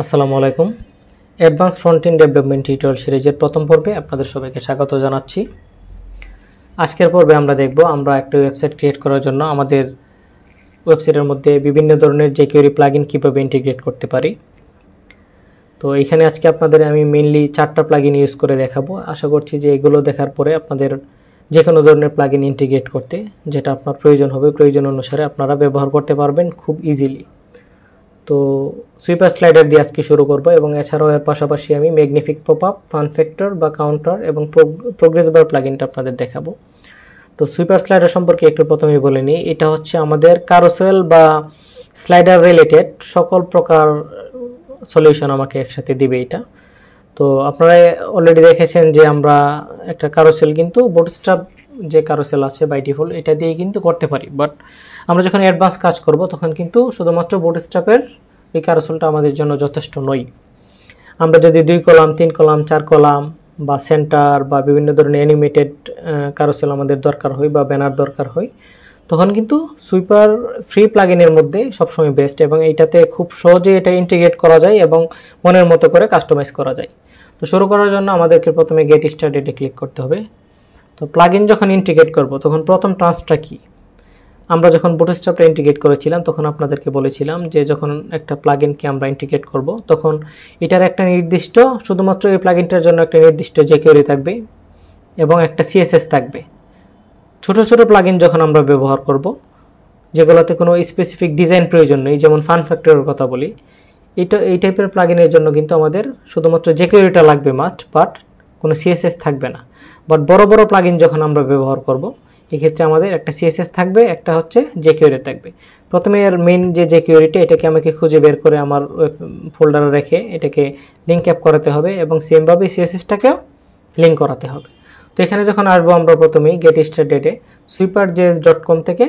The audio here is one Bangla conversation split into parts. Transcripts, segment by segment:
আসসালামু আলাইকুম। Advance front end development tutorial সিরিজের প্রথম পর্বে আপনাদের সবাইকে স্বাগত জানাচ্ছি। আজকের পর্বে আমরা দেখব আমরা একটা ওয়েবসাইট ক্রিয়েট করার জন্য আমাদের ওয়েবসাইটের মধ্যে বিভিন্ন ধরনের jQuery প্লাগইন কিভাবে ইন্টিগ্রেট করতে পারি। তো এখানে আজকে আপনাদের আমি মেইনলি 4টা প্লাগইন ইউজ করে দেখাবো। আশা করছি যে এগুলো দেখার পরে আপনাদের যে কোনো ধরনের প্লাগইন ইন্টিগ্রেট করতে যেটা আপনার প্রয়োজন হবে, প্রয়োজন অনুসারে আপনারা ব্যবহার করতে পারবেন খুব ইজিলি। তো সুইপার স্লাইডার দিয়ে আজকে শুরু করব এবং এছাড়াও এর পাশাপাশি আমি ম্যাগনিফিক পপআপ, ফান ফ্যাক্টর বা কাউন্টার এবং প্রোগ্রেস বার প্লাগইনটা আপনাদের দেখাবো। তো সুইপার স্লাইডার সম্পর্কে একটু প্রথমেই বলে নিই। এটা হচ্ছে আমাদের কারুসেল বা স্লাইডার রিলেটেড সকল প্রকার সলিউশন আমাকে একসাথে দিবে এটা। তো আপনারা অলরেডি দেখেছেন যে আমরা একটা কারুসেল কিন্তু বুটস্ট্র্যাপ যে কারুসেল আছে বাই ডিফল্ট এটা দিয়ে কিন্তু করতে পারি, বাট আমরা যখন অ্যাডভান্স কাজ করব তখন কিন্তু শুধুমাত্র বুটস্ট্র্যাপের এই কারুসেলটা আমাদের জন্য যথেষ্ট নয়। আমরা যদি 2 কলাম 3 কলাম 4 কলাম বা সেন্টার বা বিভিন্ন ধরনের অ্যানিমেটেড কারুসেল আমাদের দরকার হয় বা ব্যানার দরকার হয়, তখন কিন্তু সুইপার ফ্রি প্লাগইনের মধ্যে সবসময় বেস্ট এবং এইটাতে খুব সহজে এটা ইন্টিগ্রেট করা যায় এবং মনের মতো করে কাস্টমাইজ করা যায়। তো শুরু করার জন্য আমাদেরকে প্রথমে গেট স্টার্টেডে ক্লিক করতে হবে। তো প্লাগইন যখন ইন্টিগ্রেট করব তখন প্রথম টাস্কটা কি, আমরা যখন বুটস্ট্র্যাপটা ইন্টিগ্রেট করেছিলাম তখন আপনাদেরকে বলেছিলাম যে যখন একটা প্লাগইনকে আমরা ইন্টিগ্রেট করব তখন এটার একটা নির্দিষ্ট শুধুমাত্র এই প্লাগইনটার জন্য একটা নির্দিষ্ট jQuery থাকবে এবং একটা CSS থাকবে। ছোট ছোট প্লাগইন যখন আমরা ব্যবহার করব যেগুলোতে কোনো স্পেসিফিক ডিজাইন প্রয়োজন নেই, যেমন ফান ফ্যাক্টরের কথা বলি, এই টাইপের প্লাগইনের জন্য কিন্তু আমাদের শুধুমাত্র jQueryটা লাগবে মাস্ট, বাট কোনো CSS থাকবে না। বাট বড় বড় প্লাগইন যখন আমরা ব্যবহার করব এক্ষেত্রে আমাদের একটা CSS থাকবে, একটা হচ্ছে jQuery থাকবে। প্রথমে এর মেইন যে jQueryটা এটাকে আমাকে খুঁজে বের করে আমার ফোল্ডারে রেখে এটাকে লিঙ্ক অ্যাপ করাতে হবে এবং সেমভাবে CSSটাকেও লিঙ্ক করাতে হবে। তো এখানে যখন আসবো আমরা প্রথমেই গেট স্টার্টেডে superjs.com থেকে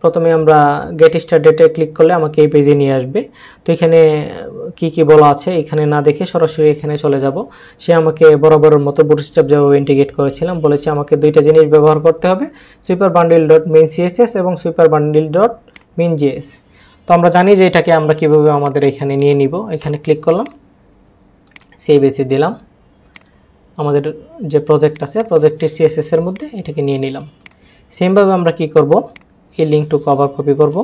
প্রথমে আমরা গেট স্টার্টেডে ক্লিক করলে আমাকে এই পেজে নিয়ে আসবে। তো এখানে কি কি বলা আছে এখানে না দেখে সরাসরি এখানে চলে যাব। সে আমাকে বরাবরের মতো বুটস্ট্র্যাপ যেভাবে ইন্টিগ্রেট করেছিলাম বলেছে আমাকে দুইটা জিনিস ব্যবহার করতে হবে, superbundle.mainCSS এবং superbundle.mainJS। তো আমরা জানি যে এটাকে আমরা কিভাবে আমাদের এখানে নিয়ে নিব। এখানে ক্লিক করলাম, সেভ এসে দিলাম, আমাদের যে প্রজেক্ট আছে প্রজেক্টের CSS এর মধ্যে এটাকে নিয়ে নিলাম। সেমভাবে আমরা কি করব, এই লিঙ্কটুকু আবার কপি করব,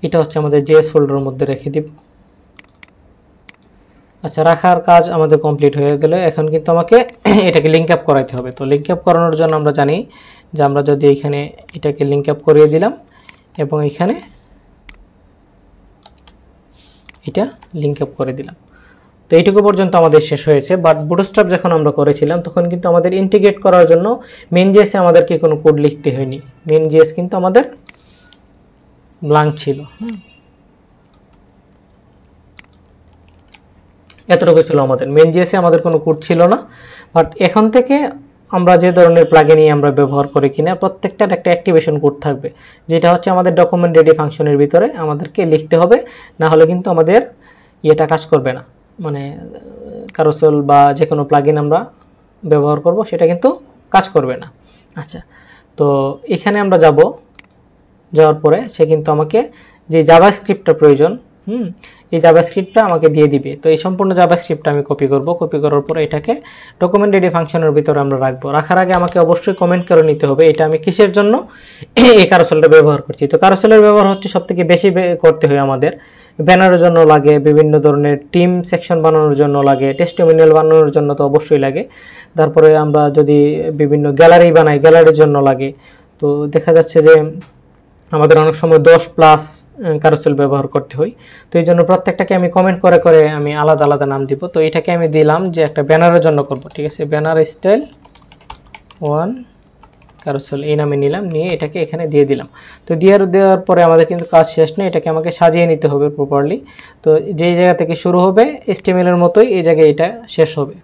এটা হচ্ছে আমাদের JS ফোল্ডারের মধ্যে রেখে দিব। আচ্ছা, রাখার কাজ আমাদের কমপ্লিট হয়ে গেলে এখন কিন্তু আমাকে এটাকে লিঙ্ক আপ করাইতে হবে। তো লিঙ্ক আপ করানোর জন্য আমরা জানি যে আমরা যদি এখানে এটাকে লিঙ্ক আপ করিয়ে দিলাম এবং এখানে এটা লিঙ্ক আপ করে দিলাম, তো এইটুকু পর্যন্ত আমাদের শেষ হয়েছে। বাট বুটস্ট্র্যাপ যখন আমরা করেছিলাম তখন কিন্তু আমাদের ইন্টিগ্রেট করার জন্য মেইনজেসে আমাদেরকে কোনো কোড লিখতে হয়নি। মেইনজেস কিন্তু আমাদের ব্ল্যাঙ্ক ছিল। এতটুকু ছিল আমাদের মেইনজেসে, আমাদের কোনো কোড ছিল না। বাট এখন থেকে আমরা যে ধরনের প্লাগইন আমরা ব্যবহার করি কিনা প্রত্যেকটার একটা অ্যাক্টিভেশন কোড থাকবে, যেটা হচ্ছে আমাদের ডকুমেন্ট রেডি ফাংশনের ভিতরে আমাদেরকে লিখতে হবে, না হলে কিন্তু আমাদের এটা কাজ করবে না। মানে কারুসেল বা যে কোনো প্লাগইন আমরা ব্যবহার করব সেটা কিন্তু কাজ করবে না। আচ্ছা, তো এখানে আমরা যাওয়ার পরে সে কিন্তু আমাকে যে জাভাস্ক্রিপ্টটা প্রয়োজন এই জাভাস্ক্রিপ্টটা আমাকে দিয়ে দিবে। তো এই সম্পূর্ণ জাভাস্ক্রিপ্টটা আমি কপি করব। কপি করার পরে এটাকে ডকুমেন্ট রেডি ফাংশনের ভিতরে আমরা রাখবো। রাখার আগে আমাকে অবশ্যই কমেন্ট করে নিতে হবে এটা আমি কিসের জন্য এই কারুসেলটা ব্যবহার করছি। তো কারুসেলের ব্যবহার হচ্ছে সবথেকে বেশি করতে হয় আমাদের ব্যানারের জন্য লাগে, বিভিন্ন ধরনের টিম সেকশন বানানোর জন্য লাগে, টেস্টিমোনিয়াল বানানোর জন্য তো অবশ্যই লাগে। তারপরে আমরা যদি বিভিন্ন গ্যালারি বানাই গ্যালারির জন্য লাগে। তো দেখা যাচ্ছে যে আমাদের অনেক সময় 10+ কারুসেল ব্যবহার করতে হয়। তো এই জন্য প্রত্যেকটাকে আমি কমেন্ট করে করে আমি আলাদা আলাদা নাম দিব। তো এটাকে আমি দিলাম যে একটা ব্যানারের জন্য করব, ঠিক আছে, ব্যানার স্টাইল 1 কারুসেল এই নামে নিলাম, নিয়ে এটাকে এখানে দিয়ে দিলাম। তো দেওয়ার পরে আমাদের কিন্তু কাজ শেষ নেই, এটাকে আমাকে সাজিয়ে নিতে হবে প্রপারলি। তো যেই জায়গা থেকে শুরু হবে HTML এর মতোই এই জায়গায় এটা শেষ হবে।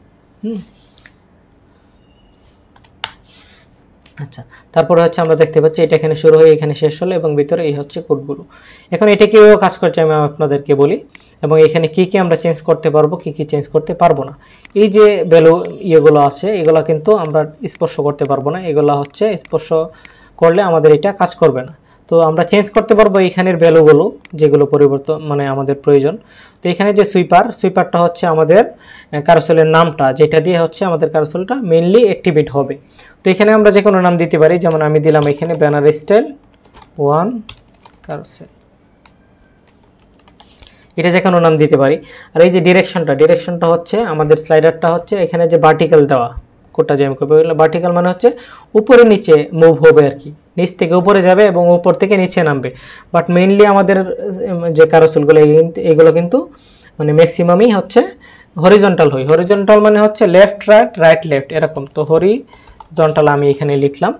আচ্ছা, তারপরে হচ্ছে আমরা দেখতে পাচ্ছি এটা এখানে শুরু হয়ে এখানে শেষ হলো এবং ভিতরে এই হচ্ছে কোডগুলো। এখন এটা কিভাবে কাজ করছে আমি আপনাদেরকে বলি এবং এখানে কি কি আমরা চেঞ্জ করতে পারবো, কি কি চেঞ্জ করতে পারবো না। এই যে ভ্যালু ইয়েগুলো আছে এগুলো কিন্তু আমরা স্পর্শ করতে পারবো না, এগুলো হচ্ছে স্পর্শ করলে আমাদের এটা কাজ করবে না। তো আমরা চেঞ্জ করতে পারবো এখানের ভ্যালুগুলো যেগুলো পরিবর্তন মানে আমাদের প্রয়োজন। তো এখানে যে সুইপারটা হচ্ছে আমাদের কারোসেলের নামটা, যেটা দিয়ে হচ্ছে আমাদের কারোসেলটা মেইনলি অ্যাক্টিভেট হবে। তো এখানে আমরা যে কোনো নাম দিতে পারি, যেমন আমি দিলাম এখানে ব্যানার স্টাইল 1 কারোসেল, এটা যে কোনো নাম দিতে পারি। আর এই যে ডিরেকশনটা হচ্ছে আমাদের স্লাইডারটা হচ্ছে এখানে যে ভার্টিক্যাল দেওয়া কোডটা যে আমি করবো, ভার্টিক্যাল মানে হচ্ছে উপরে নিচে মুভ হবে আর কি, নিচ থেকে উপরে যাবে এবং উপর থেকে নিচে নামবে। বাট মেইনলি আমাদের যে কারোসেলগুলো এগুলো কিন্তু মানে ম্যাক্সিমামই হচ্ছে হরিজন্টাল হয়। হরিজন্টাল মানে হচ্ছে লেফট রাইট রাইট লেফট এরকম। তো হরিজন্টাল আমি এখানে লিখলাম,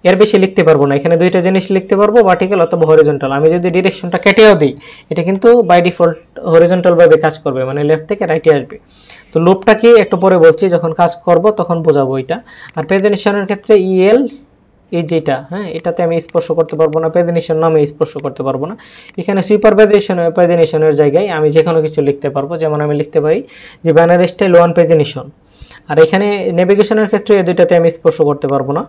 এর বেশি লিখতে পারবো না। এখানে দুইটা জিনিস লিখতে পারবো, ভার্টিক্যাল অথবা হরিজন্টাল। আমি যদি ডিরেকশনটা কেটেও দিই, এটা কিন্তু বাই ডিফল্ট হরিজন্টাল ভাবে কাজ করবে, মানে লেফট থেকে রাইটে আসবে। তো লুপটা কি একটু পরে বলছি, যখন কাজ করব তখন বোঝাবো এটা। আর প্রেজেন্টেশনের ক্ষেত্রে ইএল এই যেটা, হ্যাঁ, এটাতে আমি স্পর্শ করতে পারবো না, প্রেজেন্টেশন নামে স্পর্শ করতে পারবো না। এখানে প্রেজেন্টেশনের জায়গায় আমি যে কোনো কিছু লিখতে পারবো, যেমন আমি লিখতে পারি যে ব্যানার স্টাইল 1 প্রেজেন্টেশন। আর এখানে নেভিগেশনের ক্ষেত্রে এই দুইটাতে আমি স্পর্শ করতে পারবো না।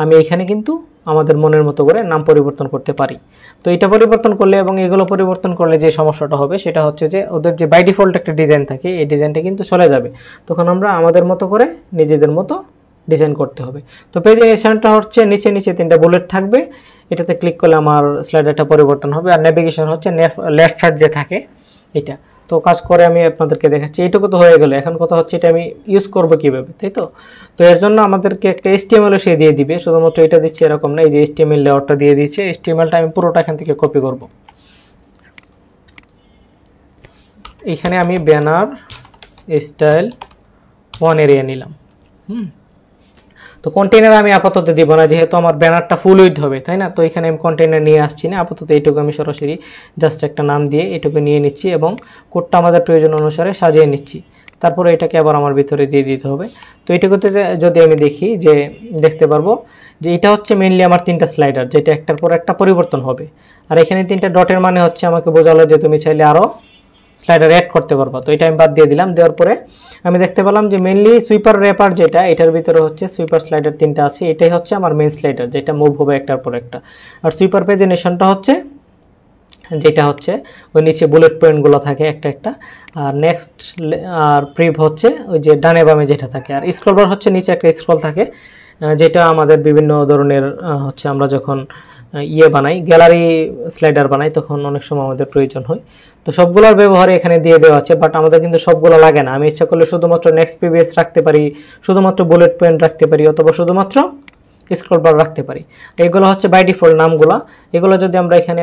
আমি এখানে কিন্তু আমাদের মনের মতো করে নাম পরিবর্তন করতে পারি। তো এটা পরিবর্তন করলে এবং এগুলো পরিবর্তন করলে যে সমস্যাটা হবে সেটা হচ্ছে যে ওদের যে বাই ডিফল্ট একটা ডিজাইন থাকে, এই ডিজাইনটা কিন্তু চলে যাবে। তখন আমরা আমাদের মতো করে নিজেদের মতো ডিজাইন করতে হবে। তো প্রেজেন্টেশনটা হচ্ছে নিচে নিচে 3টা বুলেট থাকবে, এটাতে ক্লিক করলে আমার স্লাইডারটা পরিবর্তন হবে। আর নেভিগেশন হচ্ছে লেফট সাইড যে থাকে এটা। তো কাজ করে আমি আপনাদেরকে দেখাচ্ছি, এইটুকু তো হয়ে গেল। এখন কথা হচ্ছে এটা আমি ইউজ করবো কিভাবে, তাই তো? তো এর জন্য আমাদেরকে একটা HTML সে দিয়ে দিবে, শুধুমাত্র এটা দিচ্ছে এরকম না, এই যে HTML লেআউটটা দিয়ে দিচ্ছে। HTMLটা আমি পুরোটা এখান থেকে কপি করব। এখানে আমি ব্যানার স্টাইল 1 এরিয়া নিলাম। তো কন্টেইনার আমি আপাতত দিব না, যেহেতু আমার ব্যানারটা ফুল উইড হবে, তাই না? তো এখানে আমি কন্টেইনার নিয়ে আসছি না, আপাতত এইটুকু আমি সরাসরি জাস্ট একটা নাম দিয়ে এটুকু নিয়ে নিচ্ছি এবং কোডটা আমাদের প্রয়োজন অনুসারে সাজিয়ে নিচ্ছি। তারপরে এটাকে আবার আমার ভিতরে দিয়ে দিতে হবে। তো এইটুকুতে যদি আমি দেখি যে দেখতে পারবো যে এটা হচ্ছে মেইনলি আমার 3টা স্লাইডার, যেটা একটার পর একটা পরিবর্তন হবে। আর এখানে 3টা ডটের মানে হচ্ছে আমাকে বোঝালো যে তুমি চাইলে আরও স্লাইডার অ্যাড করতে পারবা। তো এটা আমি বাদ দিয়ে দিলাম। দেওয়ার পরে আমি দেখতে পেলাম যে মেইনলি সুইপার র্যাপার যেটা, এটার ভিতরে হচ্ছে সুইপার স্লাইডার 3টা আছে, এটাই হচ্ছে আমার মেইন স্লাইডার যেটা মুভ হবে একটার পর একটা। আর সুইপার প্রেজেন্টেশনটা হচ্ছে যেটা হচ্ছে ওই নিচে বুলেট পয়েন্টগুলো থাকে একটা একটা। আর নেক্সট আর প্রিভ হচ্ছে ওই যে ডানে বামে যেটা থাকে। আর স্ক্রল বার হচ্ছে নিচে একটা স্ক্রল থাকে, যেটা আমাদের বিভিন্ন ধরনের হচ্ছে আমরা যখন বানাই, গ্যালারি স্লাইডার বানাই, তখন অনেক সময় আমাদের প্রয়োজন হয়। তো সবগুলোর ব্যবহার এখানে দিয়ে দেওয়া আছে, বাট আমাদের কিন্তু সবগুলো লাগে না। আমি ইচ্ছা করলে শুধুমাত্র নেক্সট প্রিভিয়াস রাখতে পারি, শুধুমাত্র বুলেট পয়েন্ট রাখতে পারি, অথবা শুধুমাত্র স্ক্রল বার রাখতে পারি। এগুলো হচ্ছে বাই ডিফল্ট নামগুলো। এগুলো যদি আমরা এখানে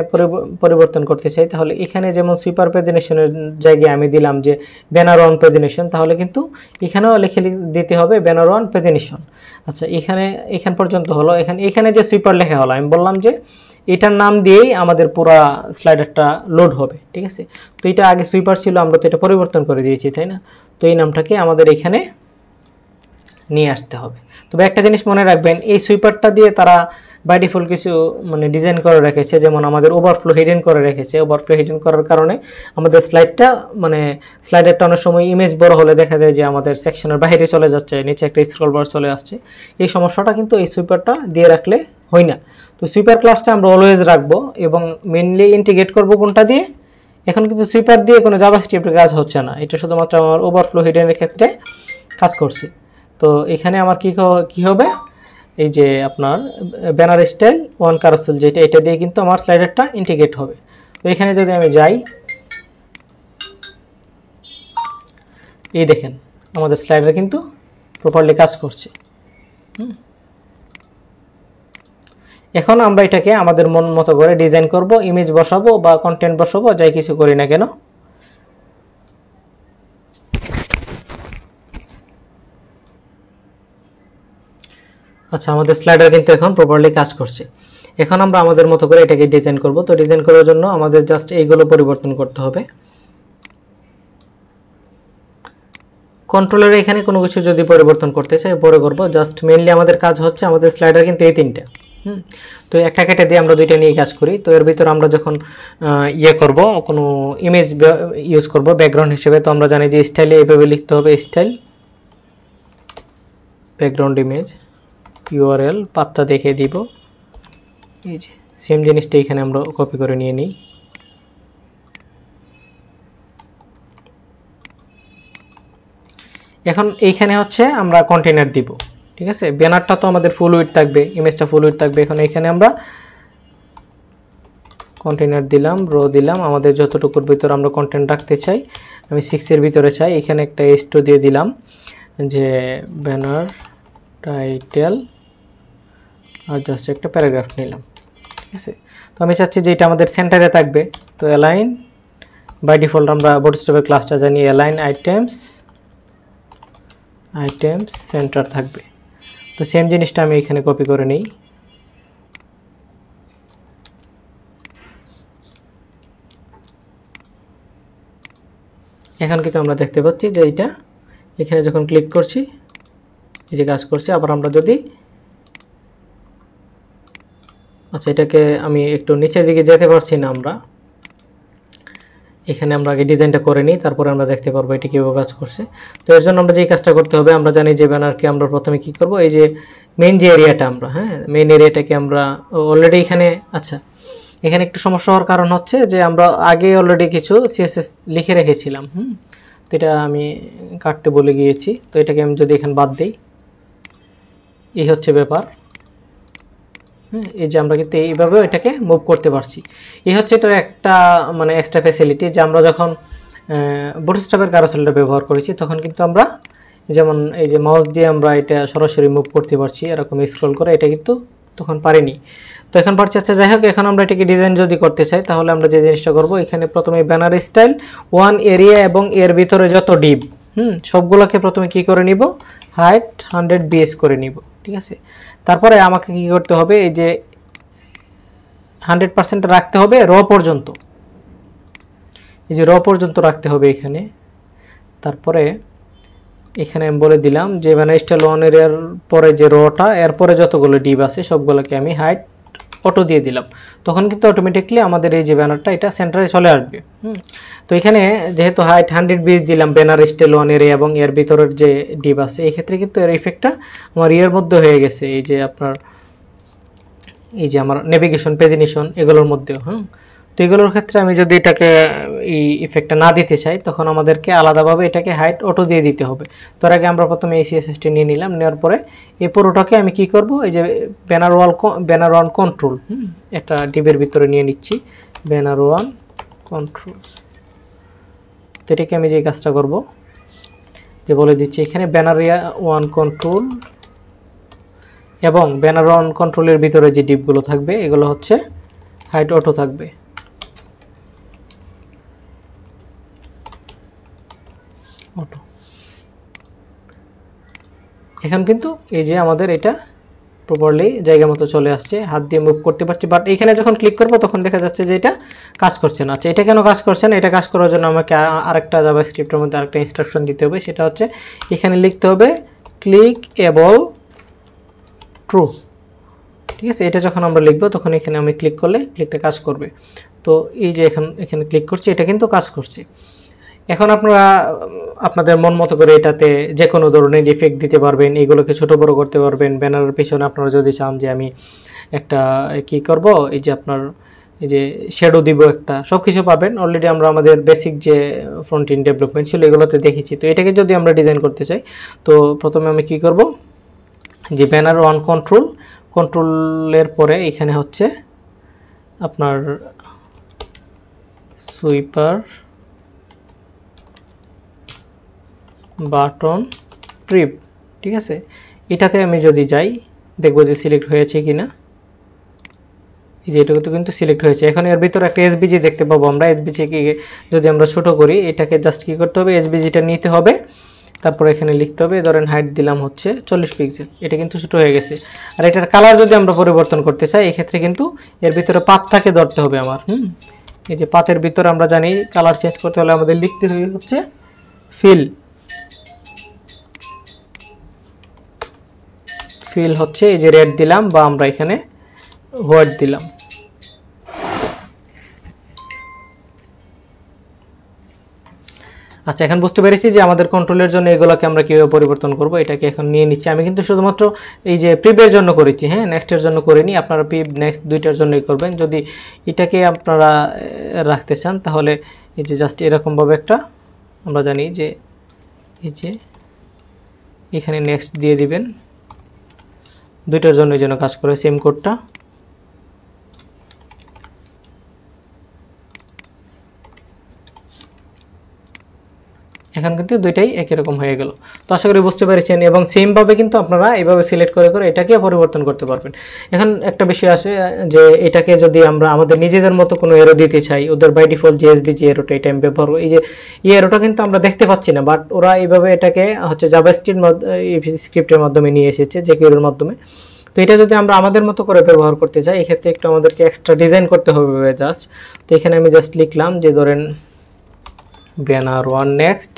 পরিবর্তন করতে চাই, তাহলে এখানে যেমন সুইপার প্রেজেন্টেশনের জায়গায় আমি দিলাম যে ব্যানার 1 প্রেজেন্টেশন, তাহলে কিন্তু এখানেও লিখে দিতে হবে ব্যানার 1 প্রেজেন্টেশন। আচ্ছা, এখান পর্যন্ত হলো। এখানে যে সুইপার লেখা হলো, আমি বললাম যে এটার নাম দিয়েই আমাদের পুরো স্লাইডারটা লোড হবে, ঠিক আছে? তো এটা আগে সুইপার ছিল, আমরা তো এটা পরিবর্তন করে দিয়েছি, তাই না? তো এই নামটাকে আমাদের এখানে নিয়ে আসতে হবে। তবে একটা জিনিস মনে রাখবেন, এই সুইপারটা দিয়ে তারা বাই ডিফল্ট কিছু মানে ডিজাইন করে রেখেছে, যেমন আমাদের ওভারফ্লো হিডেন করে রেখেছে। ওভারফ্লো হিডেন করার কারণে আমাদের স্লাইডারটা অনেক সময় ইমেজ বড় হলে দেখা যায় যে আমাদের সেকশনের বাইরে চলে যাচ্ছে, নিচে একটা স্ক্রল বার চলে আসছে। এই সমস্যাটা কিন্তু এই সুইপারটা দিয়ে রাখলে হয় না। তো সুইপার ক্লাসটা আমরা অলওয়েজ রাখবো এবং মেইনলি ইন্টিগ্রেট করব কোনটা দিয়ে। এখন কিন্তু সুইপার দিয়ে কোনো জাভাস্ক্রিপ্টের কাজ হচ্ছে না, এটা শুধুমাত্র আমার ওভারফ্লো হিডেনের ক্ষেত্রে কাজ করছি। তো এখানে আমার কি হবে, এই যে আপনার ব্যানার স্টাইল 1 কারোসেল যেটা, এটা দিয়ে কিন্তু আমার স্লাইডারটা ইন্টিগ্রেট হবে। তো এখানে যদি আমি যাই, এই দেখেন আমাদের স্লাইডার কিন্তু প্রপারলি কাজ করছে। এখন আমরা এটাকে আমাদের মন মতো করে ডিজাইন করব, ইমেজ বসাবো বা কন্টেন্ট বসাবো, যাই কিছু করি না কেন। আচ্ছা, আমাদের স্লাইডার কিন্তু এখন প্রপারলি কাজ করছে। এখন আমরা আমাদের মতো করে এটাকে ডিজাইন করব। তো ডিজাইন করার জন্য আমাদের জাস্ট এইগুলো পরিবর্তন করতে হবে। কন্ট্রোলের এখানে কোনো কিছু যদি পরিবর্তন করতে চাই পরে করব, জাস্ট মেইনলি আমাদের কাজ হচ্ছে আমাদের স্লাইডার কিন্তু এই 3টা। তো একটা কেটে দিয়ে আমরা 2টা নিয়ে কাজ করি। তো এর ভিতর আমরা যখন করব, কোনো ইমেজ ইউজ করব ব্যাকগ্রাউন্ড হিসেবে, তো আমরা জানি যে স্টাইলে এইভাবে লিখতে হবে, স্টাইল ব্যাকগ্রাউন্ড ইমেজ, URL পাথটা দেখে দিব, এই যে সেম জিনিসটা এখানে আমরা কপি করে নিয়ে নিই। এখন এইখানে হচ্ছে আমরা কন্টেইনার দিব, ঠিক আছে। ব্যানারটা তো আমাদের ফুল উইডথ থাকবে, ইমেজটা ফুল উইডথ থাকবে। এখন এখানে আমরা কন্টেইনার দিলাম, রো দিলাম, আমাদের যতটুকুর ভিতরে আমরা কন্টেন্ট রাখতে চাই। আমি 6 এর ভিতরে চাই, এখানে একটা S2 দিয়ে দিলাম, যে ব্যানার টাইটেল আর জাস্ট একটা প্যারাগ্রাফ নিলাম, ঠিক আছে। তো আমি চাচ্ছি যে এটা আমাদের সেন্টারে থাকবে, তো অ্যালাইন বাই ডিফল্ট আমরা বুটস্ট্র্যাপের ক্লাসটা জানি অ্যালাইন আইটেমস সেন্টার থাকবে। তো সেম জিনিসটা আমি এখানে কপি করে নিই। এখন কিন্তু আমরা দেখতে পাচ্ছি যে এইটা এখানে যখন ক্লিক করছি এই যে কাজ করছে। আবার আমরা যদি আচ্ছা এটাকে আমি একটু নিচের দিকে যেতে পারছি না, আমরা এখানে আমরা আগে ডিজাইনটা করে নিই, তারপরে আমরা দেখতে পারবো এটা কীভাবে কাজ করছে। তো এর জন্য আমরা যে কাজটা করতে হবে, আমরা জানি যে ব্যানারকে আমরা প্রথমে কি করব, এই যে মেইন যে এরিয়াটা আমরা মেইন এরিয়াটাকে আমরা অলরেডি এখানে আচ্ছা এখানে একটু সমস্যা হওয়ার কারণ হচ্ছে যে আমরা আগে অলরেডি কিছু সিএসএস লিখে রেখেছিলাম। তো এটা আমি কাটতে বলে গিয়েছি। তো এটাকে আমি যদি এখানে বাদ দিই, এই হচ্ছে ব্যাপার। এই যে আমরা কিন্তু এইভাবে এটাকে মুভ করতে পারছি। এই হচ্ছে এটার একটা মানে এক্সট্রা ফ্যাসিলিটি, যে আমরা যখন বুটস্ট্র্যাপের ক্যারোসেলটা ব্যবহার করেছি তখন কিন্তু আমরা যেমন এই যে মাউস দিয়ে আমরা এটা সরাসরি মুভ করতে পারছি, এরকম স্ক্রল করে, এটা কিন্তু তখন পারিনি। তো এখন পারছি। আচ্ছা যাই হোক, এখন আমরা এটাকে ডিজাইন যদি করতে চাই তাহলে আমরা যে জিনিসটা করব, এখানে প্রথমে ব্যানার স্টাইল ওয়ান এরিয়া এবং এর ভিতরে যত ডিপ সবগুলোকে প্রথমে কি করে নিব, হাইট 100 BS করে নিব, ঠিক আছে। তারপরে আমাকে কি করতে হবে, এই যে 100% রাখতে হবে র পর্যন্ত, এই যে র পর্যন্ত রাখতে হবে এখানে। তারপরে এখানে আমি বলে দিলাম যে ব্যানার স্টাইল ওয়ান এরিয়ার পরে যে রটা এরপরে যতগুলো ডিপ আছে সবগুলোকে আমি হাইট অটো দিয়ে দিলাম। তখন কিন্তু অটোমেটিকলি আমাদের এই যে ব্যানারটা এটা সেন্টারে চলে আসবে। তো এখানে যেহেতু হাইট 100 BS দিলাম ব্যানার স্টাইল ওয়ান এরিয়া এবং এর ভিতরের যে ডিপ আছে, এই ক্ষেত্রে কিন্তু এর ইফেক্টটা আমার ইয়ের মধ্যে হয়ে গেছে, এই যে আপনার এই যে আমার নেভিগেশন পেজিনেশন এগুলোর মধ্যেও। তো এগুলোর ক্ষেত্রে আমি যদি এটাকে এই ইফেক্টটা না দিতে চাই তখন আমাদেরকে আলাদাভাবে এটাকে হাইট অটো দিয়ে দিতে হবে। তার আগে আমরা প্রথমে এই সিএসএসটি নিয়ে নিলাম, নেওয়ার পরে এই পুরোটাকে আমি কি করব, এই যে ব্যানার ওয়ান কন্ট্রোল একটা ডিপের ভিতরে নিয়ে নিচ্ছি, ব্যানার ওয়ান কন্ট্রোল। তো এটাকে আমি যে কাজটা করব, যে বলে দিচ্ছি এখানে ব্যানার ওয়ান কন্ট্রোল এবং ব্যানার ওয়ান কন্ট্রোলের ভিতরে যে ডিপগুলো থাকবে এগুলো হচ্ছে হাইট অটো থাকবে। অটো এখন কিন্তু এই যে আমাদের এটা প্রপারলি জায়গা মতো চলে আসছে, হাত দিয়ে মুভ করতে পারছি। বাট এখানে যখন ক্লিক করব তখন দেখা যাচ্ছে যে এটা কাজ করছে না। আচ্ছা এটা কেন কাজ করছে না, এটা কাজ করার জন্য আমাকে আরেকটা জাভাস্ক্রিপ্টের মধ্যে আরেকটা ইনস্ট্রাকশন দিতে হবে। সেটা হচ্ছে এখানে লিখতে হবে ক্লিক এবল ট্রু, ঠিক আছে। এটা যখন আমরা লিখবো তখন এখানে আমি ক্লিক করলে ক্লিকটা কাজ করবে। তো এই যে এখানে ক্লিক করছি, এটা কিন্তু কাজ করছে। এখন আপনারা আপনাদের মন মতো করে এটাতে যে কোনো ধরনের ইফেক্ট দিতে পারবেন, এগুলোকে ছোট বড় করতে পারবেন। ব্যানারের পিছনে আপনারা যদি চান যে আমি একটা কি করব, এই যে আপনার এই যে শ্যাডো দিব একটা, সব কিছু পাবেন। অলরেডি আমরা আমাদের বেসিক যে ফ্রন্ট এন্ড ডেভেলপমেন্ট ছিল এগুলোতে দেখেছি। তো এটাকে যদি আমরা ডিজাইন করতে চাই তো প্রথমে আমি কি করব, যে ব্যানার ওয়ান কন্ট্রোলের পরে এখানে হচ্ছে আপনার সুইপার বাটন ট্রিপ, ঠিক আছে। এটাতে আমি যদি যাই দেখবো যে সিলেক্ট হয়েছে কিনা, এই যে এটাকে কিন্তু সিলেক্ট হয়েছে। এখন এর ভিতরে একটা এসবিজি দেখতে পাবো আমরা। এসবিজিকে যদি আমরা ছোট করি, এটাকে জাস্ট কি করতে হবে, এসবিজিটা নিতে হবে, তারপর এখানে লিখতে হবে, ধরেন হাইট দিলাম হচ্ছে 40 পিক্সেল, এটা কিন্তু ছোট হয়ে গেছে। আর এটার কালার যদি আমরা পরিবর্তন করতে চাই এক্ষেত্রে কিন্তু এর ভিতরে পাতটাকে ধরতে হবে আমার। এই যে পাতের ভিতরে আমরা জানি কালার চেঞ্জ করতে হলে আমাদের লিখতে হবে হচ্ছে ফিল হচ্ছে এই যে রেড দিলাম বা আমরা এখানে হোয়াইট দিলাম। আচ্ছা, এখন বুঝতে পেরেছি যে আমাদের কন্ট্রোলের জন্য এগুলোকে আমরা কীভাবে পরিবর্তন করব। এটাকে এখন নিয়ে নিচ্ছি। আমি কিন্তু শুধুমাত্র এই যে প্রিপের জন্য করেছি, হ্যাঁ, নেক্সটের জন্য করিনি। আপনারা প্রিপ নেক্সট দুইটার জন্যই করবেন। যদি এটাকে আপনারা রাখতে চান তাহলে এই যে জাস্ট এরকমভাবে একটা, আমরা জানি যে এই যে এখানে নেক্সট দিয়ে দিবেন, দুইটার জন্য যেন কাজ করে সেম কোডটা। এখন কিন্তু দুইটাই একই রকম হয়ে গেল। তো আশা করি বুঝতে পেরেছেন, এবং সেমভাবে কিন্তু আপনারা এইভাবে সিলেক্ট করে করে এটাকে পরিবর্তন করতে পারবেন। এখন একটা বিষয় আছে যে এটাকে যদি আমরা আমাদের নিজেদের মতো কোনো এরো দিতে চাই, ওদের বাই ডিফল্ট জেএসবি যে এরোটা এটা আমি ব্যবহার করি, এই এরোটা কিন্তু আমরা দেখতে পাচ্ছি না, বাট ওরা এইভাবে এটাকে হচ্ছে জাভাস্ক্রিপ্টের মাধ্যমে নিয়ে এসেছে, যে এরোর মাধ্যমে। তো এটা যদি আমরা আমাদের মতো করে ব্যবহার করতে চাই, এক্ষেত্রে একটু আমাদেরকে এক্সট্রা ডিজাইন করতে হবে জাস্ট। তো এখানে আমি জাস্ট লিখলাম যে ধরেন ব্যানার 1 নেক্সট,